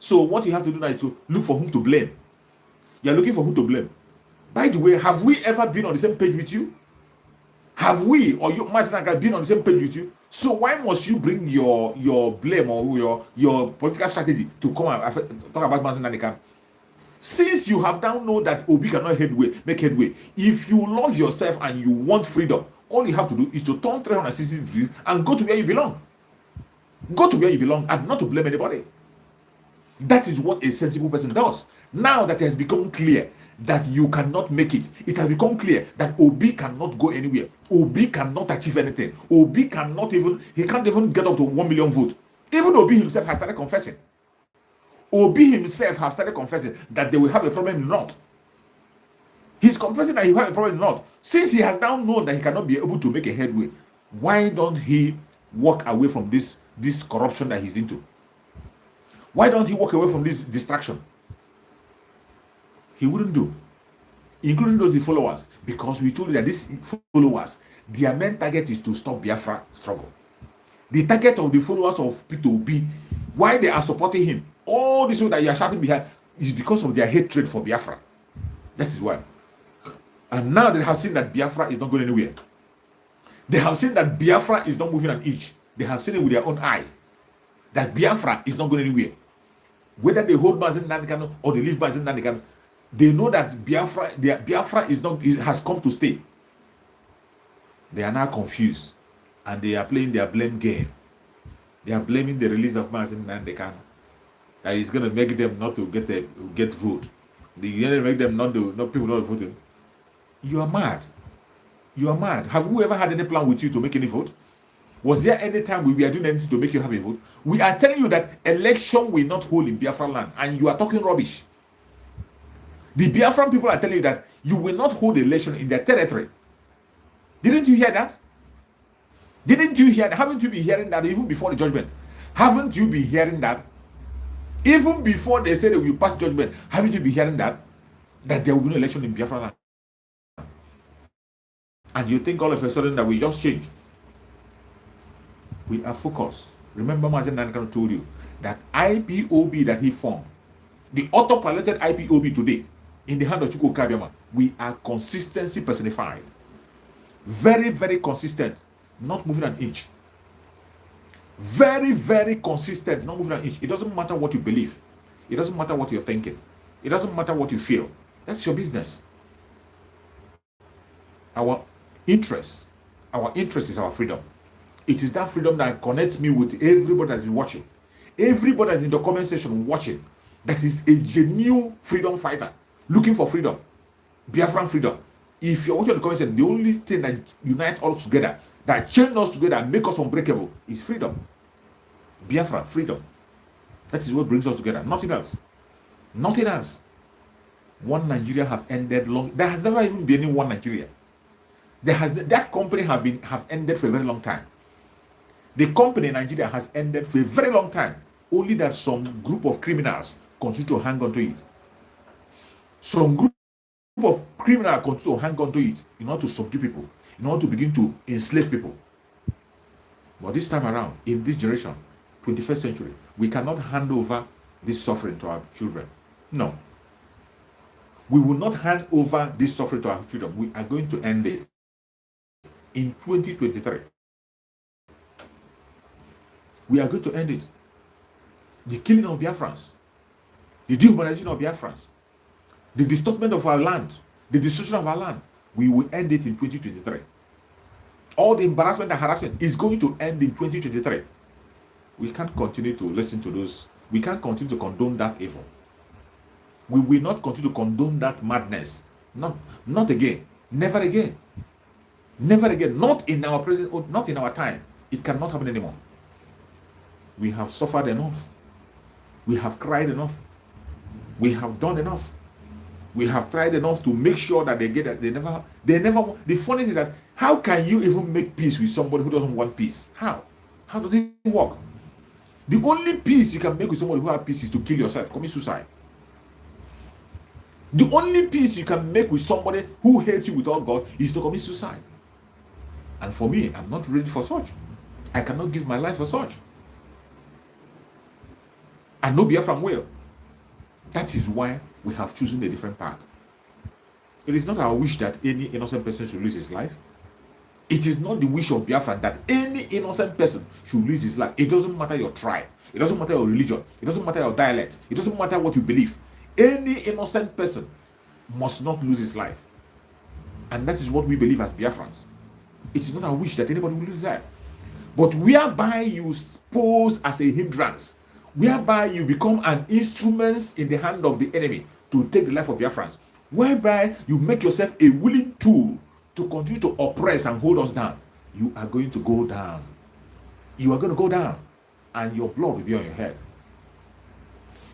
So what you have to do now is to look for whom to blame. You're looking for whom to blame. By the way, have we ever been on the same page with you? Have we or you, Mazen Nandekano, been on the same page with you? So why must you bring your blame or your political strategy to come and talk about Mazen Nandekano? Since you have now known that Obi cannot make headway, if you love yourself and you want freedom, all you have to do is to turn 360 degrees and go to where you belong. Go to where you belong and not to blame anybody. That is what a sensible person does. Now that it has become clear that you cannot make it, it has become clear that Obi cannot go anywhere. Obi cannot achieve anything. Obi can't even get up to 1 million votes. Even Obi himself has started confessing. Obi himself has started confessing that they will have a problem in the north. He's confessing that he will have a problem in the north. Since he has now known that he cannot be able to make a headway, why don't he walk away from this corruption that he's into? Why don't he walk away from this distraction? He wouldn't do, including those the followers, because we told you that these followers, their main target is to stop Biafra struggle. The target of the followers of P2B, why they are supporting him, all this way that you are shouting behind, is because of their hatred for Biafra. That is why. And now they have seen that Biafra is not going anywhere. They have seen that Biafra is not moving an inch. They have seen it with their own eyes, that Biafra is not going anywhere. Whether they hold Mazen Nandekano or they leave Mazen Nandekano, they know that Biafra has come to stay. They are now confused, and they are playing their blame game. They are blaming the release of Mazen Nandekano, that is going to make them not to get vote. They're going to make them people not voting. You are mad. You are mad. Have we ever had any plan with you to make any vote? Was there any time we were doing anything to make you have a vote? We are telling you that election will not hold in Biafra land, and you are talking rubbish. The Biafran people are telling you that you will not hold election in their territory. Didn't you hear that? Didn't you hear? Haven't you been hearing that even before the judgment? Haven't you been hearing that? Even before they say they will pass judgment, haven't you been hearing that? That there will be no election in Biafra land. And you think all of a sudden that we just change? We are focused. Remember, Mazen Nankan told you that IPOB that he formed, the auto-piloted IPOB today, in the hand of Chukwu Kabiama, we are consistency personified. Very, very consistent, not moving an inch. Very, very consistent, not moving an inch. It doesn't matter what you believe. It doesn't matter what you're thinking. It doesn't matter what you feel. That's your business. Our interest is our freedom. It is that freedom that connects me with everybody that is watching. Everybody that's in the comment section watching, that is a genuine freedom fighter, looking for freedom. Biafran freedom. If you're watching the comment section, the only thing that unites us together, that chains us together and make us unbreakable, is freedom. Biafra, freedom. That is what brings us together. Nothing else. Nothing else. One Nigeria have ended long. There has never even been any one Nigeria. That company have ended for a very long time. The company in Nigeria has ended for a very long time. Only that some group of criminals continue to hang on to it. Some group of criminals continue to hang on to it in order to subdue people, in order to begin to enslave people. But this time around, in this generation, 21st century, we cannot hand over this suffering to our children. No. We will not hand over this suffering to our children. We are going to end it in 2023. We are going to end it. The killing of Biafrans, the dehumanization of Biafrans, the distortment of our land, the destruction of our land, we will end it in 2023. All the embarrassment and harassment is going to end in 2023. We can't continue to listen to those. We can't continue to condone that evil. We will not continue to condone that madness. Not again. Never again. Never again. Not in our present, not in our time. It cannot happen anymore. We have suffered enough. We have cried enough. We have done enough. We have tried enough to make sure that they get that they never. The funny thing is that how can you even make peace with somebody who doesn't want peace? How? How does it work? The only peace you can make with somebody who has peace is to kill yourself, commit suicide. The only peace you can make with somebody who hates you with all God is to commit suicide. And for me, I'm not ready for such. I cannot give my life for such. And no Biafran will. That is why we have chosen a different path. It is not our wish that any innocent person should lose his life. It is not the wish of Biafran that any innocent person should lose his life. It doesn't matter your tribe. It doesn't matter your religion. It doesn't matter your dialect. It doesn't matter what you believe. Any innocent person must not lose his life. And that is what we believe as Biafrans. It is not our wish that anybody will lose his life. But whereby you pose as a hindrance, whereby you become an instrument in the hand of the enemy to take the life of Biafrans, whereby you make yourself a willing tool to continue to oppress and hold us down, you are going to go down. You are going to go down, and your blood will be on your head.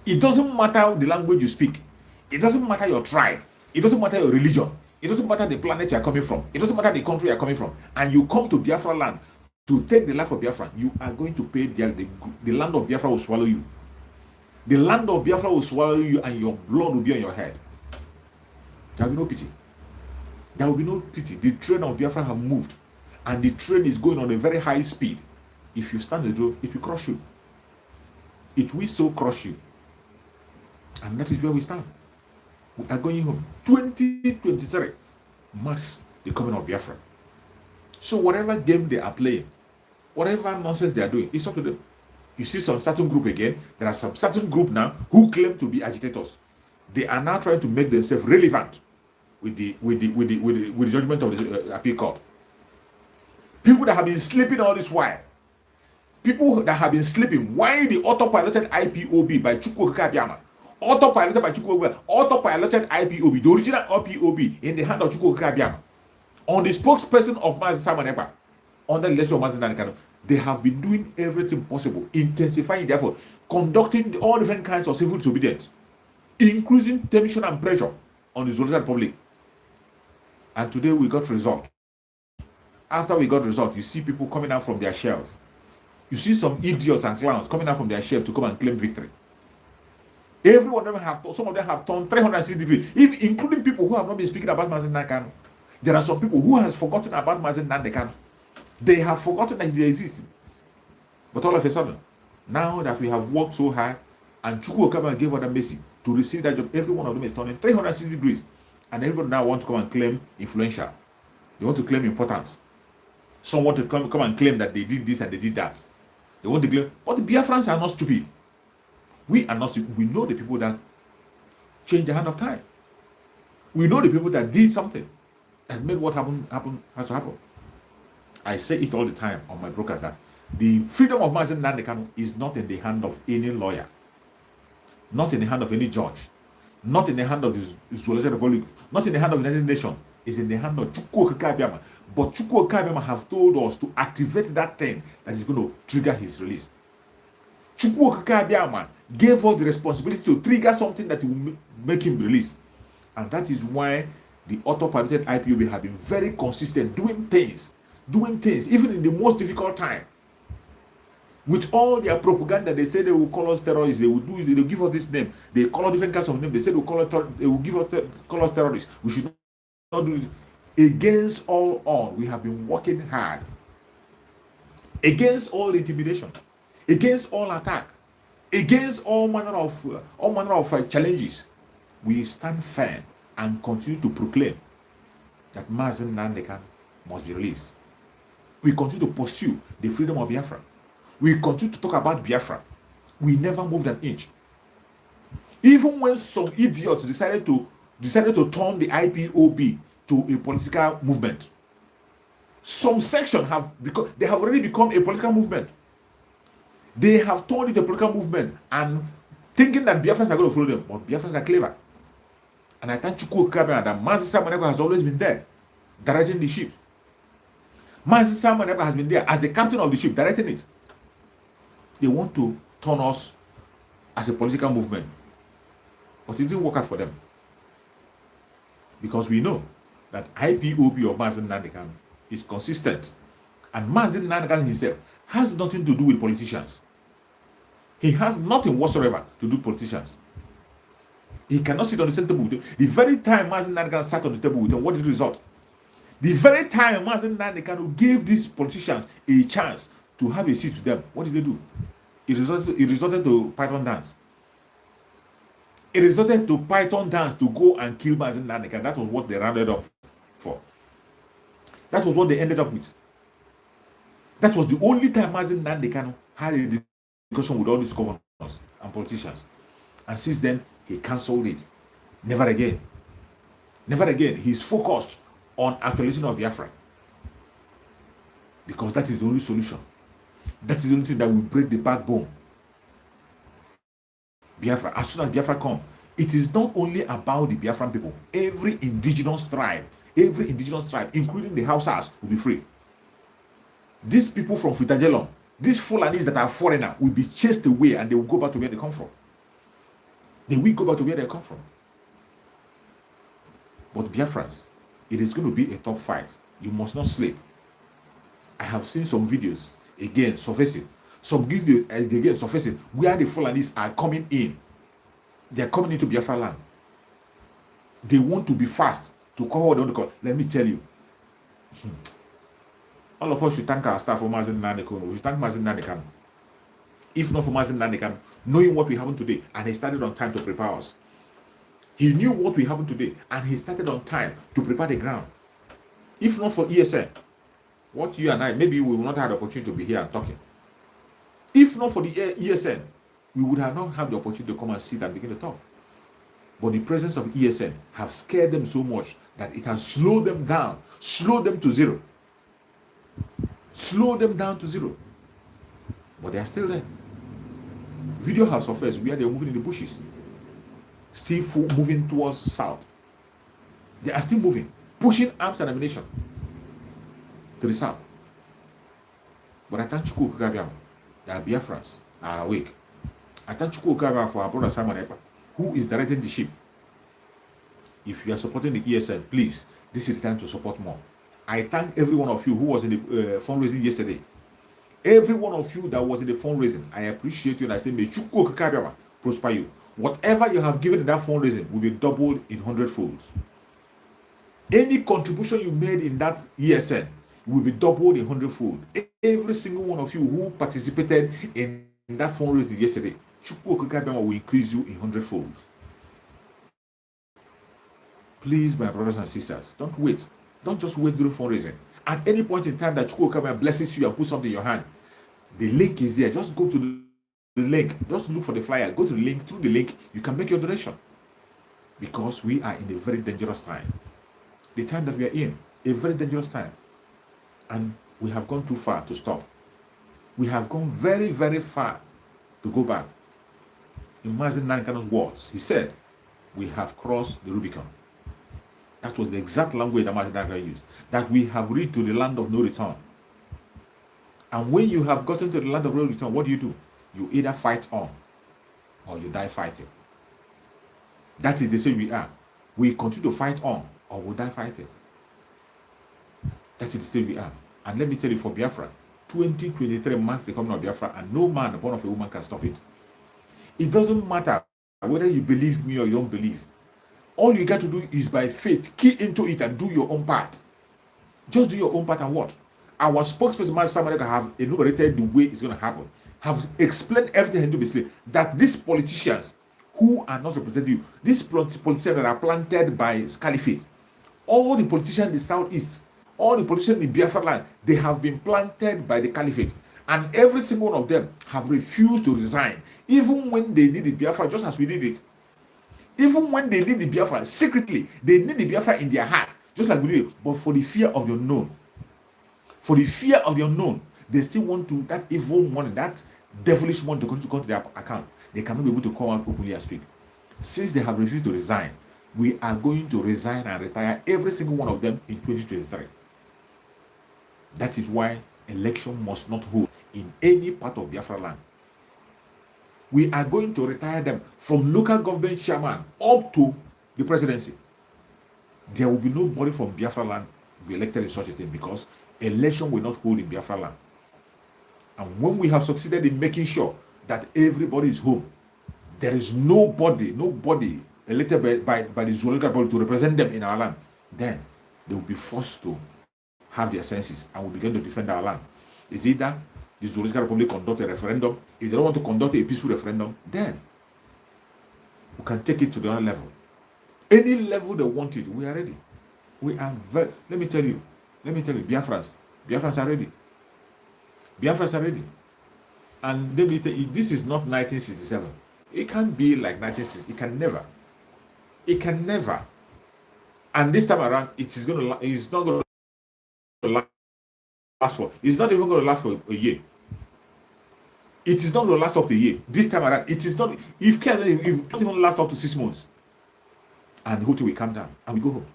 It doesn't matter the language you speak. It doesn't matter your tribe. It doesn't matter your religion. It doesn't matter the planet you are coming from. It doesn't matter the country you are coming from. And you come to Biafra land to take the life of Biafra, you are going to pay the land of Biafra will swallow you. The land of Biafra will swallow you, and your blood will be on your head. There will be no pity. There will be no pity. The train of Biafra have moved, and the train is going on a very high speed. If you stand the door, it will crush you. It will so crush you. And that is where we stand. We are going home. 2023 marks the coming of Biafra. So whatever game they are playing, whatever nonsense they are doing, it's up to them. You see some certain group again. There are some certain group now who claim to be agitators. They are now trying to make themselves relevant with the judgment of the appeal court. People that have been sleeping all this while. People that have been sleeping. Why the autopiloted IPOB by Chukwu Kabiama? Autopiloted by Chukwu, autopiloted IPOB, the original IPOB in the hand of Chukwu Kabiama, on the spokesperson of Mazi Samaneba, under the leadership of Mazi Nanikano. They have been doing everything possible, intensifying the effort, conducting all different kinds of civil disobedience, increasing tension and pressure on the Zolota Republic. And today we got result. After we got the result, you see people coming out from their shelf. You see some idiots and clowns coming out from their shelf to come and claim victory. Every one of them have, some of them have turned 360 degrees, even including people who have not been speaking about Mazen Nakano. There are some people who have forgotten about Mazen Nakano. They have forgotten that he exists. But all of a sudden, now that we have worked so hard, and Chukwu Okaba gave them mercy to receive that job, every one of them is turning 360 degrees. And everybody now wants to come and claim influential. They want to claim importance. Some want to come and claim that they did this and they did that. They want to claim, but the Biafrans are not stupid. We are not stupid. We know the people that changed the hand of time. We know the people that did something and made what has to happen. I say it all the time on my broadcast that the freedom of Mazen Nandekano is not in the hand of any lawyer, not in the hand of any judge, not in the hand of the Zoological Republic, not in the hand of the United Nations. It's in the hand of Chukwu Okabiyama. But Chukwu Okabiyama has told us to activate that thing that is going to trigger his release. Chukwu Okabiyama gave us the responsibility to trigger something that will make him release. And that is why the auto-permitted IPOB have been very consistent doing things, even in the most difficult time. With all their propaganda, they say they will call us terrorists, they will do it, they will give us this name, they call us different kinds of names, they say they will give us call us terrorists. We should not do this. Against all odds, we have been working hard. Against all intimidation, against all attack, against all manner of challenges, we stand firm and continue to proclaim that Mazen Nandekan must be released. We continue to pursue the freedom of Biafra. We continue to talk about Biafra. We never moved an inch. Even when some idiots decided to turn the IPOB to a political movement, some section have already become a political movement. They have turned it a political movement and thinking that Biafrans are going to follow them, but Biafrans are clever. And I thank Chukwu Okabiyama that Mazi Samaneko has always been there, directing the ship. Mazi Samaneko has been there as the captain of the ship, directing it. They want to turn us as a political movement, but it didn't work out for them. Because we know that IPOB of Mazen Nandekan is consistent, and Mazen Nandekan himself has nothing to do with politicians. He has nothing whatsoever to do with politicians. He cannot sit on the same table with them. The very time Mazen Nandekan sat on the table with them, what did the result? The very time Mazen Nandekan gave these politicians a chance to have a seat with them, what did they do? It resulted to Python dance. It resulted to Python dance to go and kill Mazen Nandekan. That was what they rounded up for. That was what they ended up with. That was the only time Mazen Nandekan had a discussion with all these governors and politicians. And since then, he cancelled it. Never again. Never again. He's focused on actualization of Biafra. Because that is the only solution. That is the only thing that will break the backbone. Biafra, as soon as Biafra comes, it is not only about the Biafran people. Every indigenous tribe, including the Hausas, will be free. These people from Futajelon, these Fulanis that are foreigner, will be chased away and they will go back to where they come from. They will go back to where they come from. But Biafrans, it is going to be a tough fight. You must not sleep. I have seen some videos, again, surfacing. Some videos, again, surfacing, where the Fulanis are coming in. They are coming into Biafra land. They want to be fast to cover what they want to cover. Let me tell you. All of us should thank our staff for Mazen Nandekan. We should thank Mazen Nandekan. If not for Mazen Nandekan, knowing what will happen today, and he started on time to prepare us. He knew what will happen today, and he started on time to prepare the ground. If not for ESN, what you and I, maybe we will not have the opportunity to be here and talking. If not for the ESN, we would have not had the opportunity to come and sit and begin to talk. But the presence of ESN have scared them so much that it has slowed them down, slowed them to zero. Slow them down to zero. But they are still there. Video has surfaced where they are moving in the bushes. Still moving towards south. They are still moving, pushing arms and ammunition to the south. But I thank Chukwu Okabiyama that Biafrans are awake. I thank Chukwu Okabiyama for our brother Simon Ekpa, who is directing the ship. If you are supporting the ESN, please, this is the time to support more. I thank every one of you who was in the fundraising yesterday. Every one of you that was in the fundraising, I appreciate you, and I say, may Chukwu Okike Abiama prosper you. Whatever you have given in that fundraising will be doubled in 100-fold. Any contribution you made in that ESN will be doubled in 100-fold. Every single one of you who participated in that fundraising yesterday, Chukwu Okike Abiama will increase you in 100-fold. Please, my brothers and sisters, don't wait. Don't just wait during fundraising. At any point in time that Chukwu Okike Abiama blesses you and puts something in your hand, the link is there. Just go to the link. Just look for the flyer. Go to the link. Through the link, you can make your donation. Because we are in a very dangerous time. The time that we are in, a very dangerous time. And we have gone too far to stop. We have gone very, very far to go back. In Mazi Nankano's words, he said, we have crossed the Rubicon. That was the exact language that Mazi Nankano used. That we have reached to the land of no return. And when you have gotten to the land of no return, what do? You either fight on or you die fighting. That is the same we are. We continue to fight on or we die fighting. That is the same we are. And let me tell you, for Biafra, 2023 marks the coming of Biafra, and no man born of a woman can stop it. It doesn't matter whether you believe me or you don't believe. All you got to do is by faith, key into it and do your own part. Just do your own part, and what? Our spokesperson, Master Samuel, have enumerated the way it's going to happen, have explained everything into basically that these politicians who are not representing you, these politicians that are planted by caliphate, all the politicians in the southeast, all the politicians in Biafra land, they have been planted by the caliphate, and every single one of them have refused to resign, even when they need the Biafra, just as we did it. Even when they need the Biafra secretly, they need the Biafra in their heart, just like we did it, but for the fear of the unknown. For the fear of the unknown, they still want to, that evil money, that devilish money to come to their account. They cannot be able to come out openly and speak. Since they have refused to resign, we are going to resign and retire every single one of them in 2023. That is why election must not hold in any part of Biafra land. We are going to retire them from local government chairman up to the presidency. There will be nobody from Biafra land be elected in such a thing, because election will not hold in Biafra land. And when we have succeeded in making sure that everybody is home, there is nobody elected by the zoological body to represent them in our land, then they will be forced to have their senses and will begin to defend our land. Is either the zoological republic conduct a referendum. If they don't want to conduct a peaceful referendum, then we can take it to the other level. Any level they want it, we are ready. We are very, let me tell you, Biafrans are ready. Biafrans are ready. And let me tell you, this is not 1967. It can't be like 1960. It can never. And this time around, it's not going to last for. It's not even going to last for a year. It is not going to last up to a year. This time around, it is not. If it not even last up to 6 months, and the whole thing will calm down and we go home.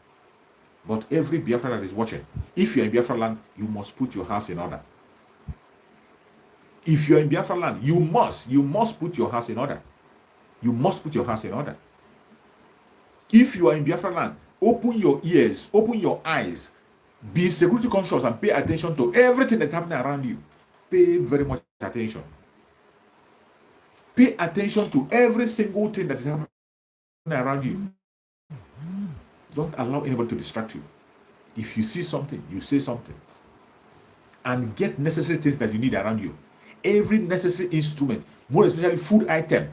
But every Biafran that is watching, if you're in Biafra land, you must put your house in order. If you're in Biafra land, you must put your house in order. You must put your house in order. If you are in Biafra land, open your ears, open your eyes, be security conscious and pay attention to everything that's happening around you. Pay very much attention. Pay attention to every single thing that is happening around you. Don't allow anybody to distract you. If you see something, you say something. And get necessary things that you need around you. Every necessary instrument, more especially food item.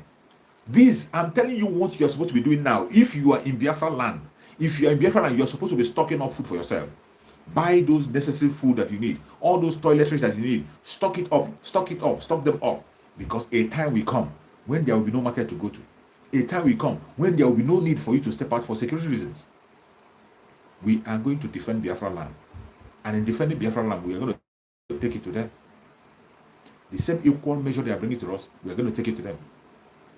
This, I'm telling you what you're supposed to be doing now. If you are in Biafra land, you're supposed to be stocking up food for yourself. Buy those necessary food that you need. All those toiletries that you need. Stock them up. Because a time will come when there will be no market to go to. A time will come when there will be no need for you to step out for security reasons. We are going to defend Biafra land. And in defending Biafra land, we are going to take it to them. The same equal measure they are bringing to us, we are going to take it to them.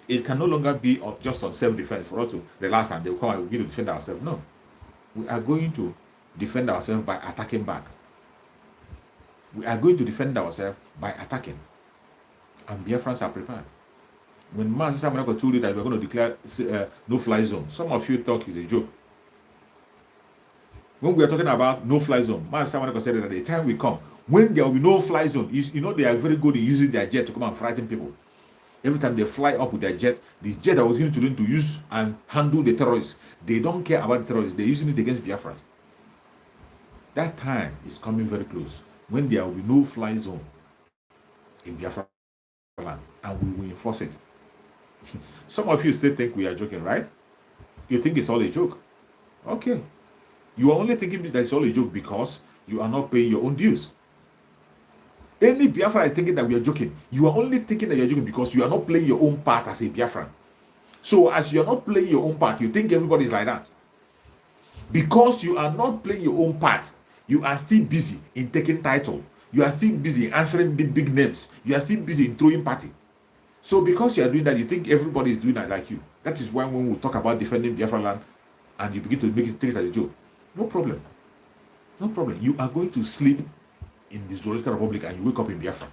It can no longer be just on self-defense for us to relax and they will come and we're going to defend ourselves. No. We are going to defend ourselves by attacking back. We are going to defend ourselves by attacking. And Biafrans are prepared. When Mazi Samuel told you that we're going to declare no-fly zone, some of you thought it's a joke. When we are talking about no-fly zone, someone said that the time will come when there will be no-fly zone. You know they are very good in using their jet to come and frighten people. Every time they fly up with their jet, the jet that was given to them to use and handle the terrorists, they don't care about the terrorists. They're using it against Biafrans. That time is coming very close when there will be no-fly zone in Biafra land, and we will enforce it. Some of you still think we are joking, right? You think it's all a joke. Okay. You are only thinking that it's all a joke because you are not paying your own dues. Any Biafran is thinking that we are joking. You are only thinking that you are joking because you are not playing your own part as a Biafran. So as you are not playing your own part, you think everybody is like that. Because you are not playing your own part, you are still busy in taking title. You are still busy in answering big names. You are still busy in throwing party. So because you are doing that, you think everybody is doing that like you. That is why when we talk about defending Biafra land and you begin to take it as a joke, no problem. No problem. You are going to sleep in the Zoological Republic and you wake up in Biafra.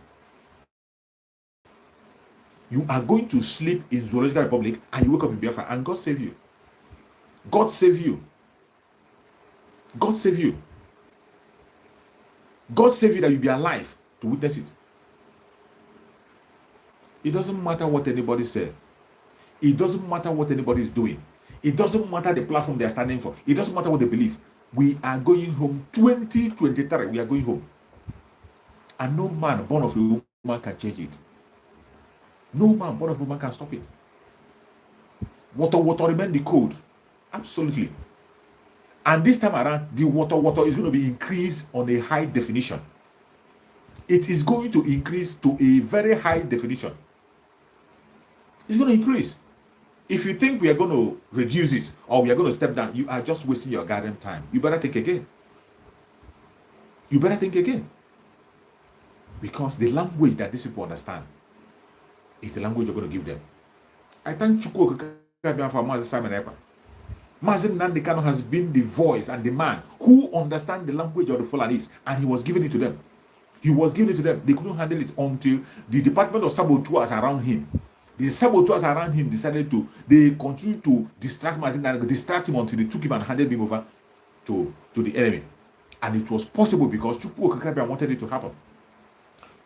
You are going to sleep in Zoological Republic and you wake up in Biafra, and God save you. God save you. God save you. God save you that you be alive to witness it. It doesn't matter what anybody said. It doesn't matter what anybody is doing. It doesn't matter the platform they are standing for. It doesn't matter what they believe. We are going home 2023. We are going home. And no man born of a woman can change it. No man born of a woman can stop it. Wotowoto remain the code. Absolutely. And this time around, the Wotowoto is going to be increased on a high definition. It is going to increase to a very high definition. It's going to increase. If you think we are going to reduce it or we are going to step down, you are just wasting your goddamn time. You better think again. You better think again. Because the language that these people understand is the language you're going to give them. I thank Chukwu for Mazi Simon Epa. Mazi Nnamdi Kanu has been the voice and the man who understands the language of the Fulanis, and he was giving it to them. He was giving it to them. They couldn't handle it until the Department of Saboteurs around him. The saboteurs around him decided they continued to distract him until they took him and handed him over to the enemy. And it was possible because Chukwu Okikabia wanted it to happen.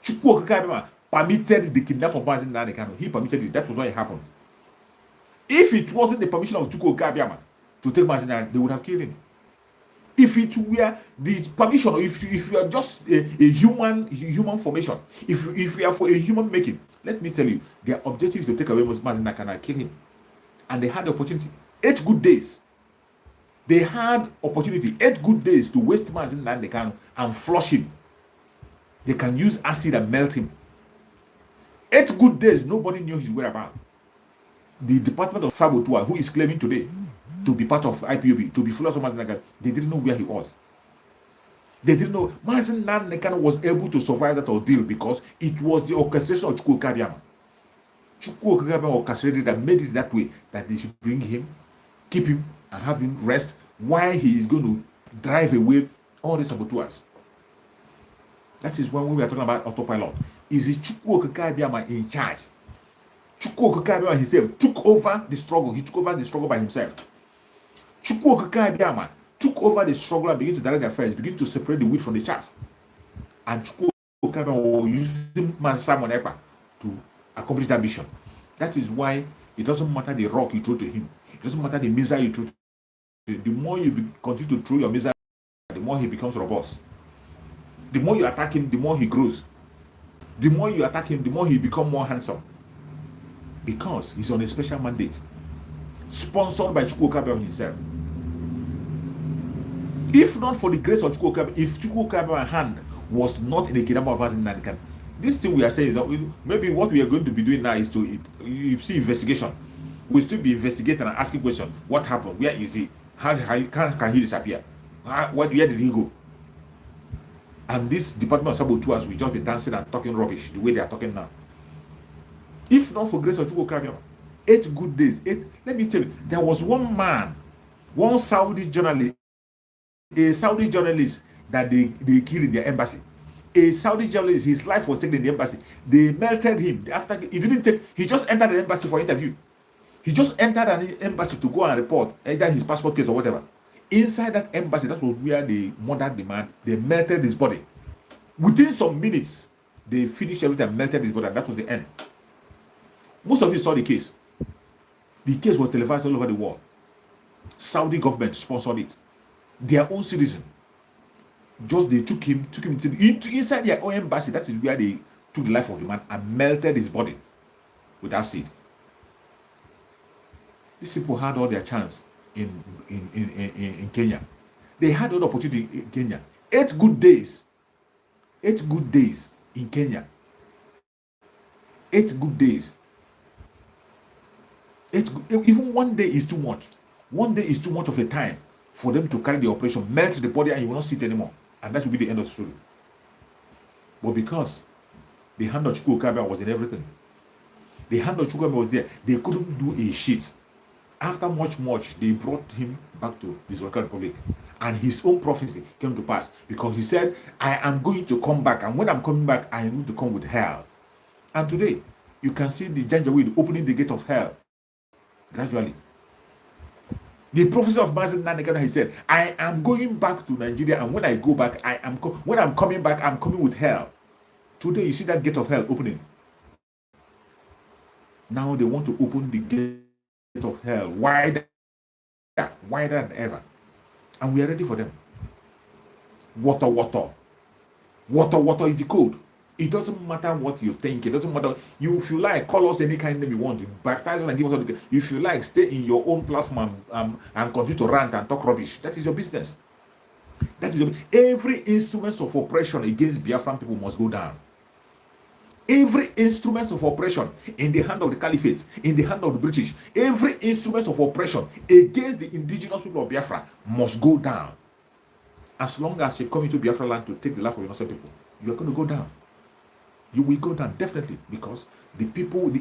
Chukwu Okikabia permitted the kidnapping of Mazi Nnamdi Kanu. He permitted it. That was why it happened. If it wasn't the permission of Chukwu Okikabia to take Mazi Nnamdi, they would have killed him. If it were the permission, if you are just a human formation, if we are for a human making, let me tell you, their objective is to take away Mazi Nnamdi Kanu and kill him. And they had the opportunity. 8 good days. They had opportunity, 8 good days to waste Mazi Nnamdi Kanu and flush him. They can use acid and melt him. 8 good days, nobody knew his whereabouts. The Department of Saboteur, who is claiming today to be part of IPOB, to be full of Mazi Nnamdi Kanu, they didn't know where he was. They didn't know. Mazi Nnamdi Kanu was able to survive that ordeal because it was the orchestration of Chukwu Okikabia. Chukwu Okikabia orchestrated that, made it that way, that they should bring him, keep him, and have him rest while he is going to drive away all the saboteurs. That is when we are talking about autopilot. Is it Chukwu Okikabia in charge? Chukwu Okikabia himself took over the struggle. He took over the struggle by himself. Chukwu Okikabia took over the struggle and began to direct the affairs, begin to separate the wheat from the chaff. And Chukwu Okikabia was using Mazi Simon Ekpa to accomplish that mission. That is why it doesn't matter the rock you throw to him. It doesn't matter the missile you throw to him. The more you continue to throw your missile, the more he becomes robust. The more you attack him, the more he grows. The more you attack him, the more he becomes more handsome. Because he's on a special mandate, sponsored by Chukwu Okikabia himself. If not for the grace of Chukwu Okikabia, if Chukwu Okabia's hand was not in the kingdom of Mazi Nnamdi Kanu, this thing we are saying is that maybe what we are going to be doing now is to you see investigation. We'll still be investigating and asking questions. What happened? Where is he? How can he disappear? Where did he go? And this Department of Saboteurs will just be dancing and talking rubbish the way they are talking now. If not for grace of Chukwu Okikabia, 8 good days. Let me tell you, there was one man, one Saudi journalist, a Saudi journalist that they killed in their embassy. A Saudi journalist, his life was taken in the embassy. They melted him. After he just entered the embassy for interview. He just entered an embassy to go and report either his passport case or whatever. Inside that embassy, that was where they murdered the man. They melted his body. Within some minutes, they finished everything and melted his body, and that was the end. Most of you saw the case. The case was televised all over the world. Saudi government sponsored it. Their own citizen. Just they took him into inside their own embassy. That is where they took the life of the man and melted his body with acid. These people had all their chance in Kenya. They had all the opportunity in Kenya. 8 good days. 8 good days in Kenya. 8 good days. Even one day is too much. One day is too much of a time for them to carry the operation, melt the body, and you will not see it anymore. And that will be the end of the story. But because the hand of Chukwukabe was in everything, the hand of Chukwukabe was there, they couldn't do a shit. After much, they brought him back to the Zoroastrian Republic. And his own prophecy came to pass. Because he said, I am going to come back. And when I'm coming back, I am going to come with hell. And today, you can see the Janjaweed opening the gate of hell. Gradually. The prophecy of Mazen Nanekana, he said, I am going back to Nigeria, and when I go back, when I'm coming back, I'm coming with hell. Today, you see that gate of hell opening. Now they want to open the gate of hell wider than ever. And we are ready for them. Wotowoto is the code. It doesn't matter what you think. It doesn't matter. If you like, call us any kind of name you want. You baptize us and give us all the. If you like, stay in your own platform and continue to rant and talk rubbish. That is your business. That is every instrument of oppression against Biafran people must go down. Every instrument of oppression in the hand of the caliphate, in the hand of the British, every instrument of oppression against the indigenous people of Biafra must go down. As long as you come into Biafra land to take the life of innocent people, you are going to go down. You will go down, definitely, because the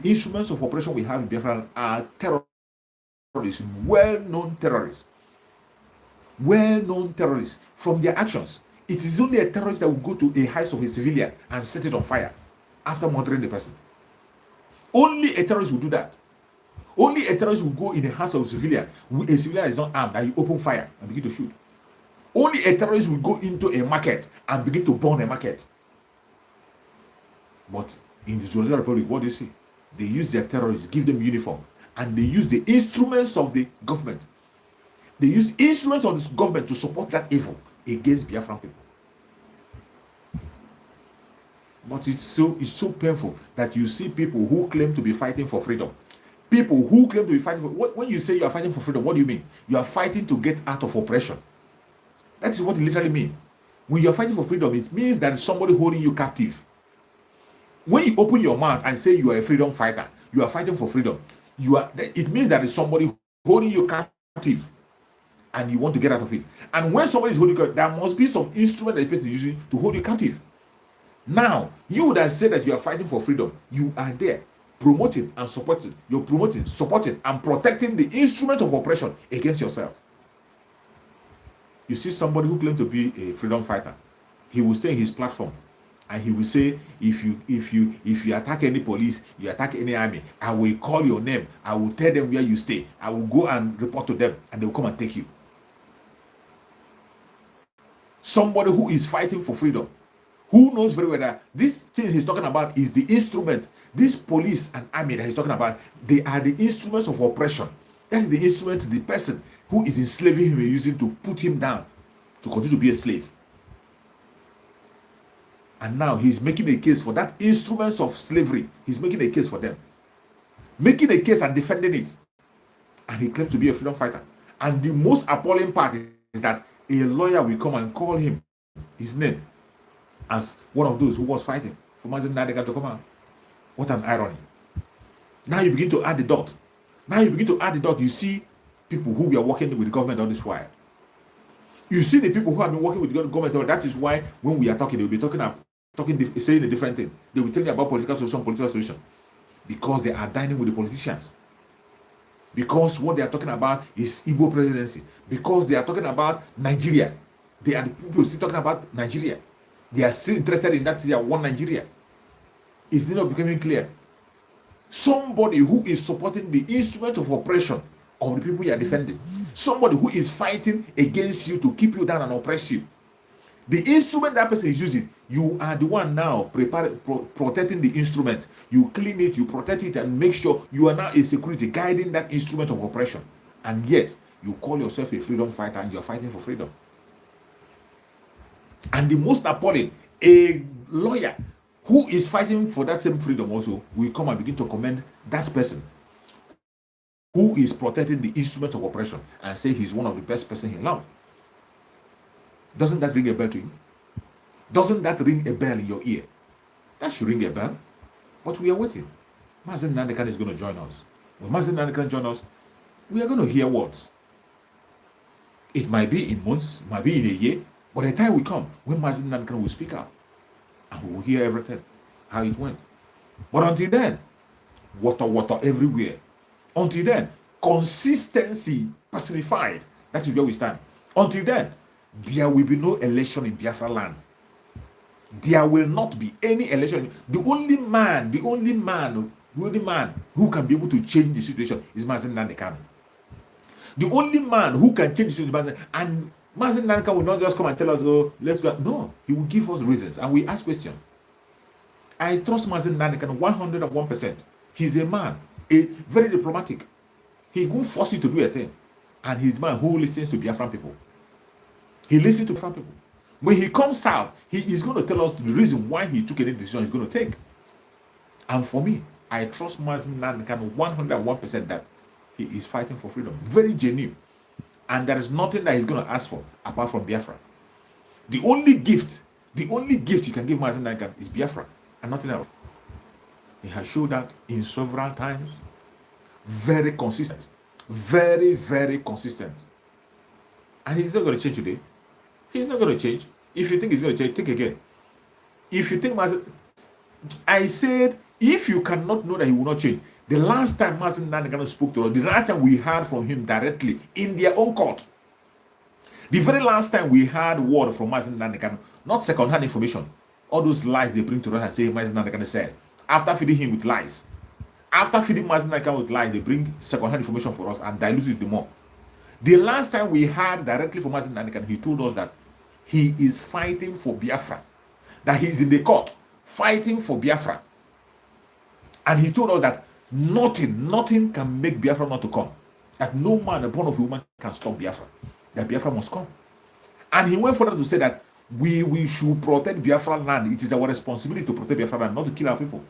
instruments of oppression we have in Biafra are terrorists, well-known terrorists. Well-known terrorists. From their actions, it is only a terrorist that will go to a house of a civilian and set it on fire after murdering the person. Only a terrorist will do that. Only a terrorist will go in a house of a civilian that is not armed, and you open fire and begin to shoot. Only a terrorist will go into a market and begin to burn a market. But in the Zoroastrian Republic, what do you see? They use their terrorists, give them uniform, and they use the instruments of the government. They use instruments of the government to support that evil against Biafran people. But it's so painful that you see people who claim to be fighting for freedom. People who claim to be fighting for... When you say you are fighting for freedom, what do you mean? You are fighting to get out of oppression. That is what it literally means. When you are fighting for freedom, it means that somebody holding you captive. When you open your mouth and say you are a freedom fighter, you are fighting for freedom, it means that is somebody holding you captive and you want to get out of it. And when somebody is holding you captive, there must be some instrument that the person is using to hold you captive. Now, you that say that you are fighting for freedom, you are there promoting and supporting. You're promoting, supporting, and protecting the instrument of oppression against yourself. You see somebody who claims to be a freedom fighter, he will stay in his platform and he will say, if you attack any police, you attack any army, I will call your name, I will tell them where you stay, I will go and report to them, and they will come and take you. Somebody who is fighting for freedom, who knows very well that this thing he's talking about is the instrument. This police and army that he's talking about, they are the instruments of oppression. That is the instrument the person who is enslaving him is using to put him down, to continue to be a slave. And now he's making a case for that instruments of slavery. He's making a case for them. Making a case and defending it. And he claims to be a freedom fighter. And the most appalling part is that a lawyer will come and call him, his name, as one of those who was fighting for Mazen Nadeka to come out. What an irony. Now you begin to add the dot. You see people who were working with the government on this while. You see the people who have been working with the government. That is why when we are talking, they will be saying a different thing. They will tell you about political solution. Because they are dining with the politicians. Because what they are talking about is Igbo presidency. Because they are talking about Nigeria. They are the people still talking about Nigeria. They are still interested in that they are one Nigeria. Is it not becoming clear? Somebody who is supporting the instrument of oppression of the people you are defending. somebody who is fighting against you to keep you down and oppress you. The instrument that person is using, you are the one now protecting the instrument. You clean it, you protect it, and make sure you are now a security guiding that instrument of oppression. And yet, you call yourself a freedom fighter and you're fighting for freedom. And the most appalling, a lawyer who is fighting for that same freedom also will come and begin to commend that person who is protecting the instrument of oppression and say he's one of the best person he loves. Doesn't that ring a bell to you? Doesn't that ring a bell in your ear? That should ring a bell. But we are waiting. Mazen Nandekan is going to join us. When Mazen Nandekan joins us, we are going to hear words. It might be in months, might be in a year, but the time will come when Mazen Nandekan will speak out and we will hear everything, how it went. But until then, water everywhere. Until then, consistency personified. That is where we stand. Until then, there will be no election in Biafra land. There will not be any election. The only man who can be able to change the situation is Mazen Nandekan. The only man who can change the situation, and Mazen Nandekan will not just come and tell us, oh, let's go. No, he will give us reasons and we ask questions. I trust Mazen Nandekan 101%. He's a man, very diplomatic. He won't force you to do a thing. And he's a man who listens to Biafran people. He listens to Biafran people. When he comes out, he is going to tell us the reason why he took any decision he's going to take. And for me, I trust Mazen Nandekan 101% that he is fighting for freedom. Very genuine. And there is nothing that he's going to ask for apart from Biafra. The only gift you can give Mazen Nandekan is Biafra and nothing else. He has showed that in several times. Very consistent. Very, very consistent. And he's not going to change today. He's not going to change. If you think he's going to change, think again. If you think I said, if you cannot know that he will not change, the last time Mazen Nandekan spoke to us, the last time we heard from him directly in their own court, the very last time we heard word from Mazen Nandekan, not second-hand information, all those lies they bring to us and say Mazen Nandekan said, after feeding him with lies, after feeding Mazen Nandekan with lies, they bring second-hand information for us and dilute it the more. The last time we heard directly from Mazen Nandekan, he told us that he is fighting for Biafra, that he is in the court fighting for Biafra. And he told us that nothing can make Biafra not to come. That no man born of a woman can stop Biafra. That Biafra must come. And he went further to say that we should protect Biafra land. It is our responsibility to protect Biafra land, not to kill our people.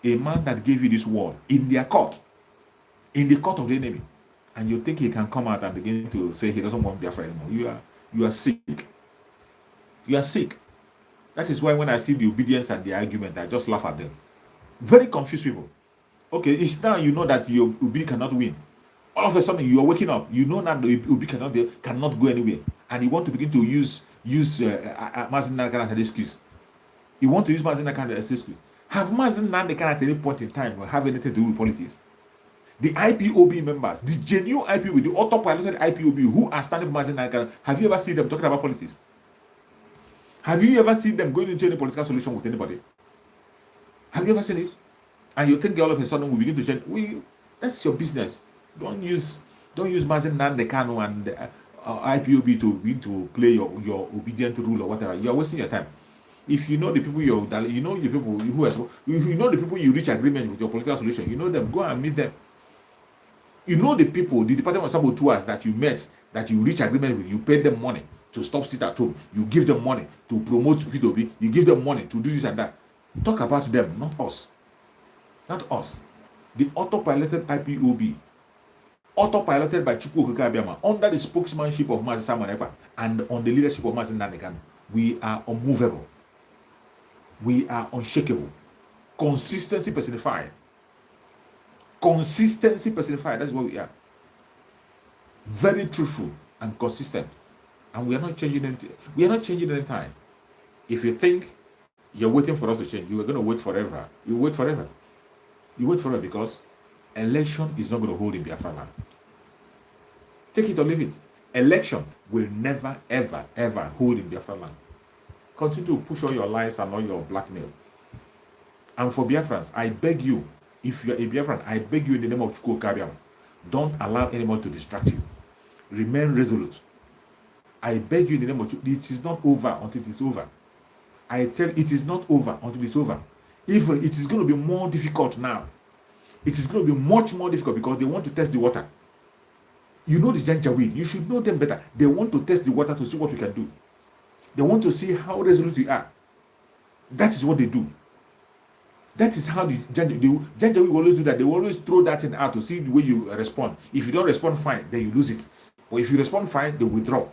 A man that gave you this word in their court, in the court of the enemy, and you think he can come out and begin to say he doesn't want Biafra anymore. You are sick. You are sick. That is why when I see the obedience and the argument, I just laugh at them. Very confused people. Okay, it's now you know that your Obi cannot win. All of a sudden you are waking up. You know that the Obi cannot go anywhere, and you want to begin to use Mazen Nandekan as an excuse. You want to use Mazen Nandekan as an excuse. Have Mazen Nandekan at any point in time have anything to do with politics? The IPOB members, the genuine IPOB, the autopiloted IPOB who are standing for Mazen Nandekan, have you ever seen them talking about politics? Have you ever seen them going into any political solution with anybody? Have you ever seen it? And you think all of a sudden we begin to change? That's your business. Don't use Mazen Nandekan and IPOB to begin to play your obedient rule or whatever. You are wasting your time. If you know the people you know the people you reach agreement with your political solution, you know them, go and meet them. You know the people, the Department of Saboteurs that you met, that you reach agreement with, you pay them money to stop sit at home. You give them money to promote P2B. You give them money to do this and that. Talk about them, not us. Not us. The autopiloted IPOB, autopiloted by Chukwu Okeke Abiama, under the spokesmanship of Mazi Simon Ekpa and on the leadership of Mazi Nandekan, we are unmovable. We are unshakable. Consistency personified. Consistency personified. That's what we are. Very truthful and consistent. And we are not changing anything. We are not changing any time. If you think you're waiting for us to change, you are going to wait forever. You wait forever. You wait forever because election is not going to hold in Biafra land. Take it or leave it. Election will never, ever, ever hold in Biafra land. Continue to push all your lies and all your blackmail. And for Biafrans, I beg you, if you are a Biafran, I beg you in the name of Chukwu Okeke Abiama, Don't allow anyone to distract you. Remain resolute. I beg you in the name of Jesus, it is not over until it is over. I tell you, it is not over until it's over. Even it is going to be more difficult now. It is going to be much more difficult because they want to test the water. You know the Janjaweed. You should know them better. They want to test the water to see what we can do. They want to see how resolute we are. That is what they do. That is how the Janjaweed will always do that. They will always throw that thing out to see the way you respond. If you don't respond fine, then you lose it. But if you respond fine, they withdraw.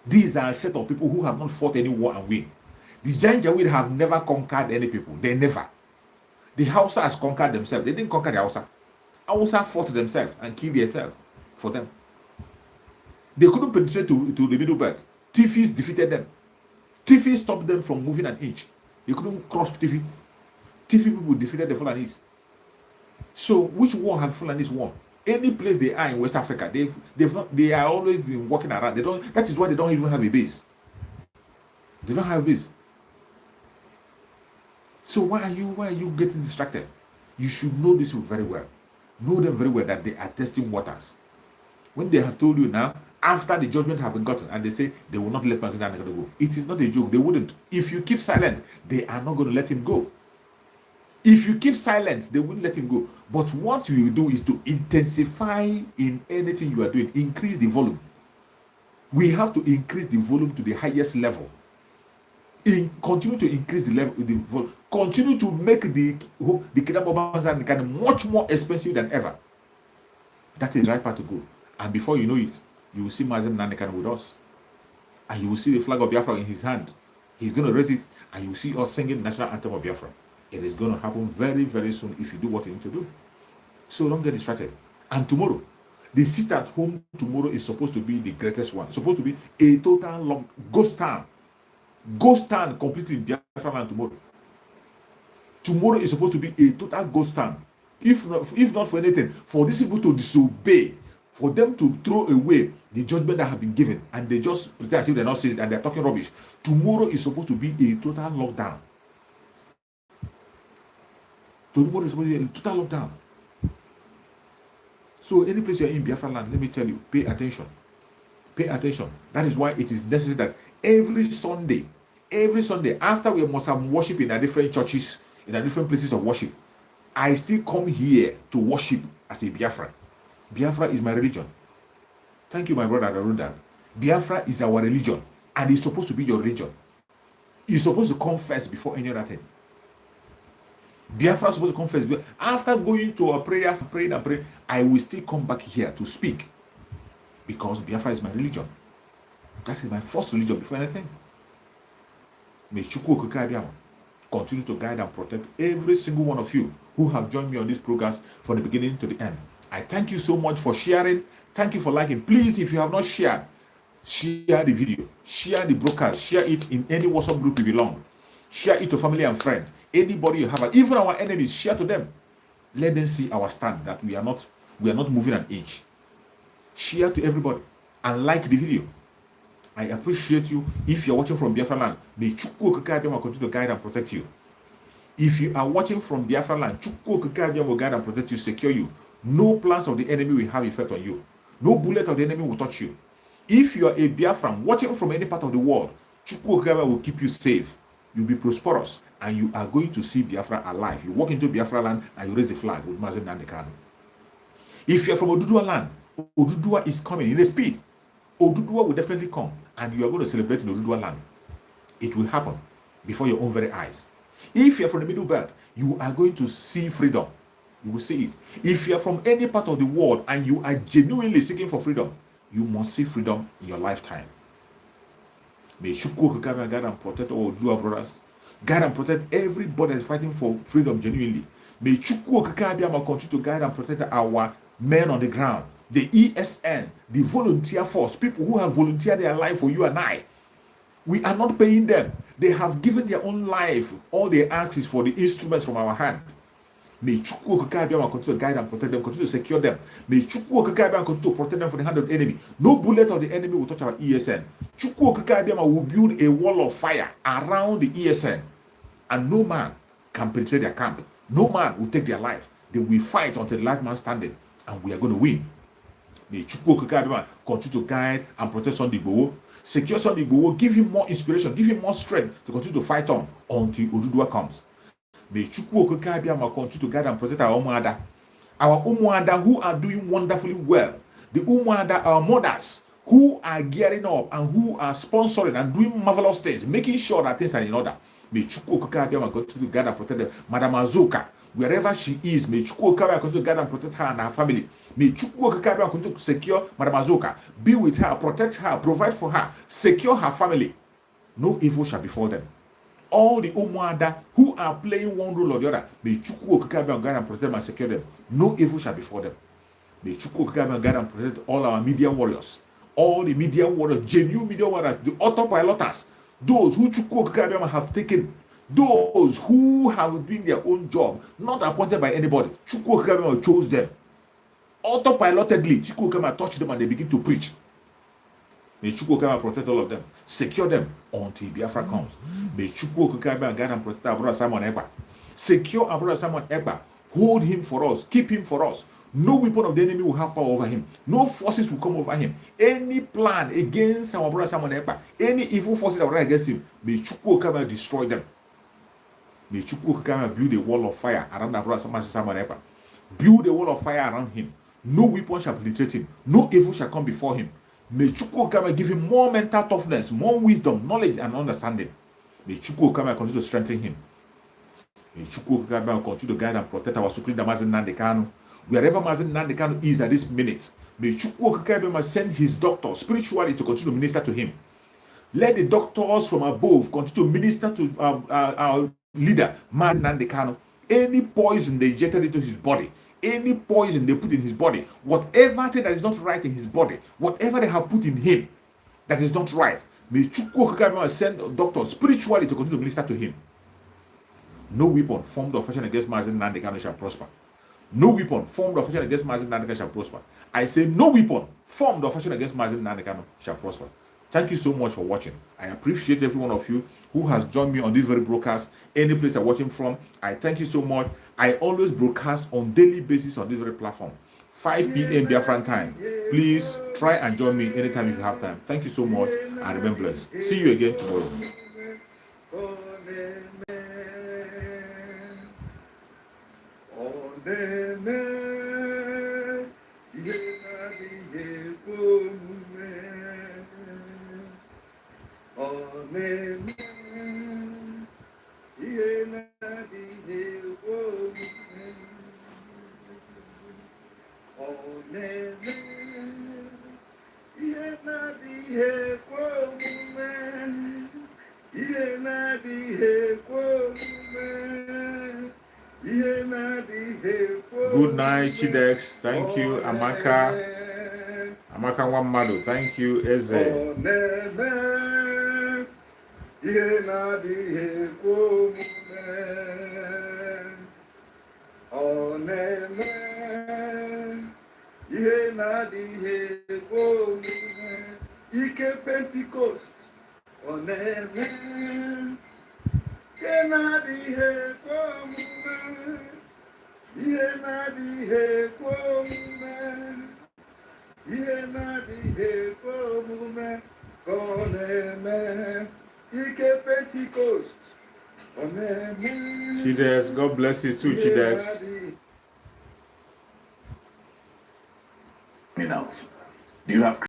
These are a set of people who have not fought any war and win. The Janjaweed have never conquered any people. They never. The Hausa has conquered themselves. They didn't conquer the Hausa. Hausa fought themselves and killed themselves for them. They couldn't penetrate to the Middle Belt. Tifis defeated them. Tifi stopped them from moving an inch. They couldn't cross Tifi. Tifi people defeated the Fulanis. So which war have Fulanis won? Any place they are in West Africa, they are always been walking around. That is why they don't even have a base. They don't have a base. So why are you getting distracted? You should know this very well. Know them very well that they are testing waters. When they have told you now, after the judgment have been gotten, and they say they will not let Mazina go. It is not a joke. They wouldn't. If you keep silent, they are not going to let him go. If you keep silent, they wouldn't let him go. But what you do is to intensify in anything you are doing. Increase the volume. We have to increase the volume to the highest level. Continue to increase the level, the volume. Continue to make the kingdom of Mazina much more expensive than ever. That is the right path to go. And before you know it, you will see Mazen Nanekan with us. And you will see the flag of Biafra in his hand. He's going to raise it, and you will see us singing the national anthem of Biafra. It is going to happen very, very soon if you do what you need to do. So don't get distracted. And tomorrow, the sit at home tomorrow is supposed to be the greatest one. It's supposed to be a total long ghost town. Ghost town completely in Biafra land tomorrow. Tomorrow is supposed to be a total ghost town. If not for anything, for these people to disobey, for them to throw away the judgment that have been given, and they just pretend as if they're not saying it and they're talking rubbish. Tomorrow is supposed to be a total lockdown. Tomorrow is supposed to be a total lockdown. So any place you're in Biafra land, let me tell you, pay attention. Pay attention. That is why it is necessary that every Sunday, after we must have worship in our different churches, in our different places of worship, I still come here to worship as a Biafran. Biafra is my religion. Thank you, my brother Arunda. Biafra is our religion, and it's supposed to be your religion. You're supposed to come first before any other thing. Biafra is supposed to come first. After going to our prayers, praying and praying, I will still come back here to speak, because Biafra is my religion. That is my first religion before anything. May Chukwu Okike continue to guide and protect every single one of you who have joined me on this program from the beginning to the end. I thank you so much for sharing. Thank you for liking. Please, if you have not shared, share the video, share the broadcast, share it in any WhatsApp group you belong. Share it to family and friend. Anybody you have, even our enemies, share to them. Let them see our stand, that we are not moving an inch. Share to everybody and like the video. I appreciate you. If you're watching from Biafra land, may Chukwu Okike continue to guide and protect you. If you are watching from Biafra land, Chukwu Okike will guide and protect you, secure you. No plans of the enemy will have effect on you. No bullet of the enemy will touch you. If you are a Biafran watching from any part of the world, Chukwu Okike will keep you safe. You'll be prosperous, and you are going to see Biafra alive. You walk into Biafra land and you raise the flag with Mazen Nandekano. If you're from Oduduwa land, Oduduwa is coming in a speed. Oduduwa will definitely come, and you are going to celebrate in Oduduwa land. It will happen before your own very eyes. If you're from the Middle Belt, you are going to see freedom. You will see it. If you are from any part of the world and you are genuinely seeking for freedom, you must see freedom in your lifetime. May Chukwu Okike guide and protect all Oduduwa brothers. Guide and protect everybody that is fighting for freedom genuinely. May Chukwu Okike continue to guide and protect our men on the ground. The ESN, the volunteer force, people who have volunteered their life for you and I. We are not paying them. They have given their own life. All they ask is for the instruments from our hand. May Chukwu Okike continue to guide and protect them, continue to secure them. May Chukwu Okike continue to protect them from the hand of the enemy. No bullet of the enemy will touch our ESN. Chukwu Okike will build a wall of fire around the ESN, and no man can penetrate their camp. No man will take their life. They will fight until the last man standing, and we are going to win. May Chukwu Okike continue to guide and protect Sunday Igboho. Secure Sunday Igboho, give him more inspiration, give him more strength to continue to fight on until Oduduwa comes. May Chukwu Okike continue to guide and protect our Umuada who are doing wonderfully well. The Umuada, our mothers, who are gearing up and who are sponsoring and doing marvelous things, making sure that things are in order. May Chukwu Okike continue to guide and protect them. Madam Azuka, wherever she is, may Chukwu Okike continue to guide and protect her and her family. May Chukwu Okike continue to secure Madam Azuka, be with her, protect her, provide for her, secure her family. No evil shall befall them. All the Umuada who are playing one role or the other, may Chukwu Okike guide and protect them and secure them. No evil shall befall them. May Chukwu Okike guide and protect all our media warriors. All the media warriors, genuine media warriors, the autopiloters, those who Chukwu Okike have taken, those who have doing their own job, not appointed by anybody. Chukwu Okike chose them. Autopilotedly, Chukwu Okike touch them and they begin to preach. May Chukwu Okike protect all of them, secure them until Biafra comes. May Chukwu Okike guide and protect our brother Simon Ekpa. Secure our brother Simon Ekpa. Hold him for us, keep him for us. No weapon of the enemy will have power over him. No forces will come over him. Any plan against our brother Simon Ekpa, any evil forces that are against him, may Chukwu Okike destroy them. May Chukwu Okike build a wall of fire around our brother Simon Ekpa. Build a wall of fire around him. No weapon shall penetrate him. No evil shall come before him. May Chukwu Okike give him more mental toughness, more wisdom, knowledge, and understanding. May Chukwu Okike continue to strengthen him. May Chukwu Okike continue to guide and protect our Supreme Mazi Nnamdi Kanu. Wherever Mazi Nnamdi Kanu is at this minute, may Chukwu Okike send his doctor spiritually to continue to minister to him. Let the doctors from above continue to minister to our leader, Mazi Nnamdi Kanu. Any poison they injected into his body, any poison they put in his body, whatever thing that is not right in his body, whatever they have put in him that is not right, may Chukwu Okike send doctors spiritually to continue to minister to him. No weapon formed or fashioned against Mazi Nnamdi Kanu shall prosper. No weapon formed or fashioned against Mazi Nnamdi Kanu shall prosper. I say no weapon formed or fashioned against Mazi Nnamdi Kanu shall prosper. Thank you so much for watching. I appreciate every one of you who has joined me on this very broadcast. Any place you're watching from, I thank you so much. I always broadcast on daily basis on this very platform. 5 p.m. Biafran time. Please try and join me anytime if you have time. Thank you so much and remain blessed. See you again tomorrow. Good night, Chidex. Thank you, Amaka. Amaka Wamado. Thank you, Eze. Ike Pentecost. Chidex, God bless you too, Chidex. Do you have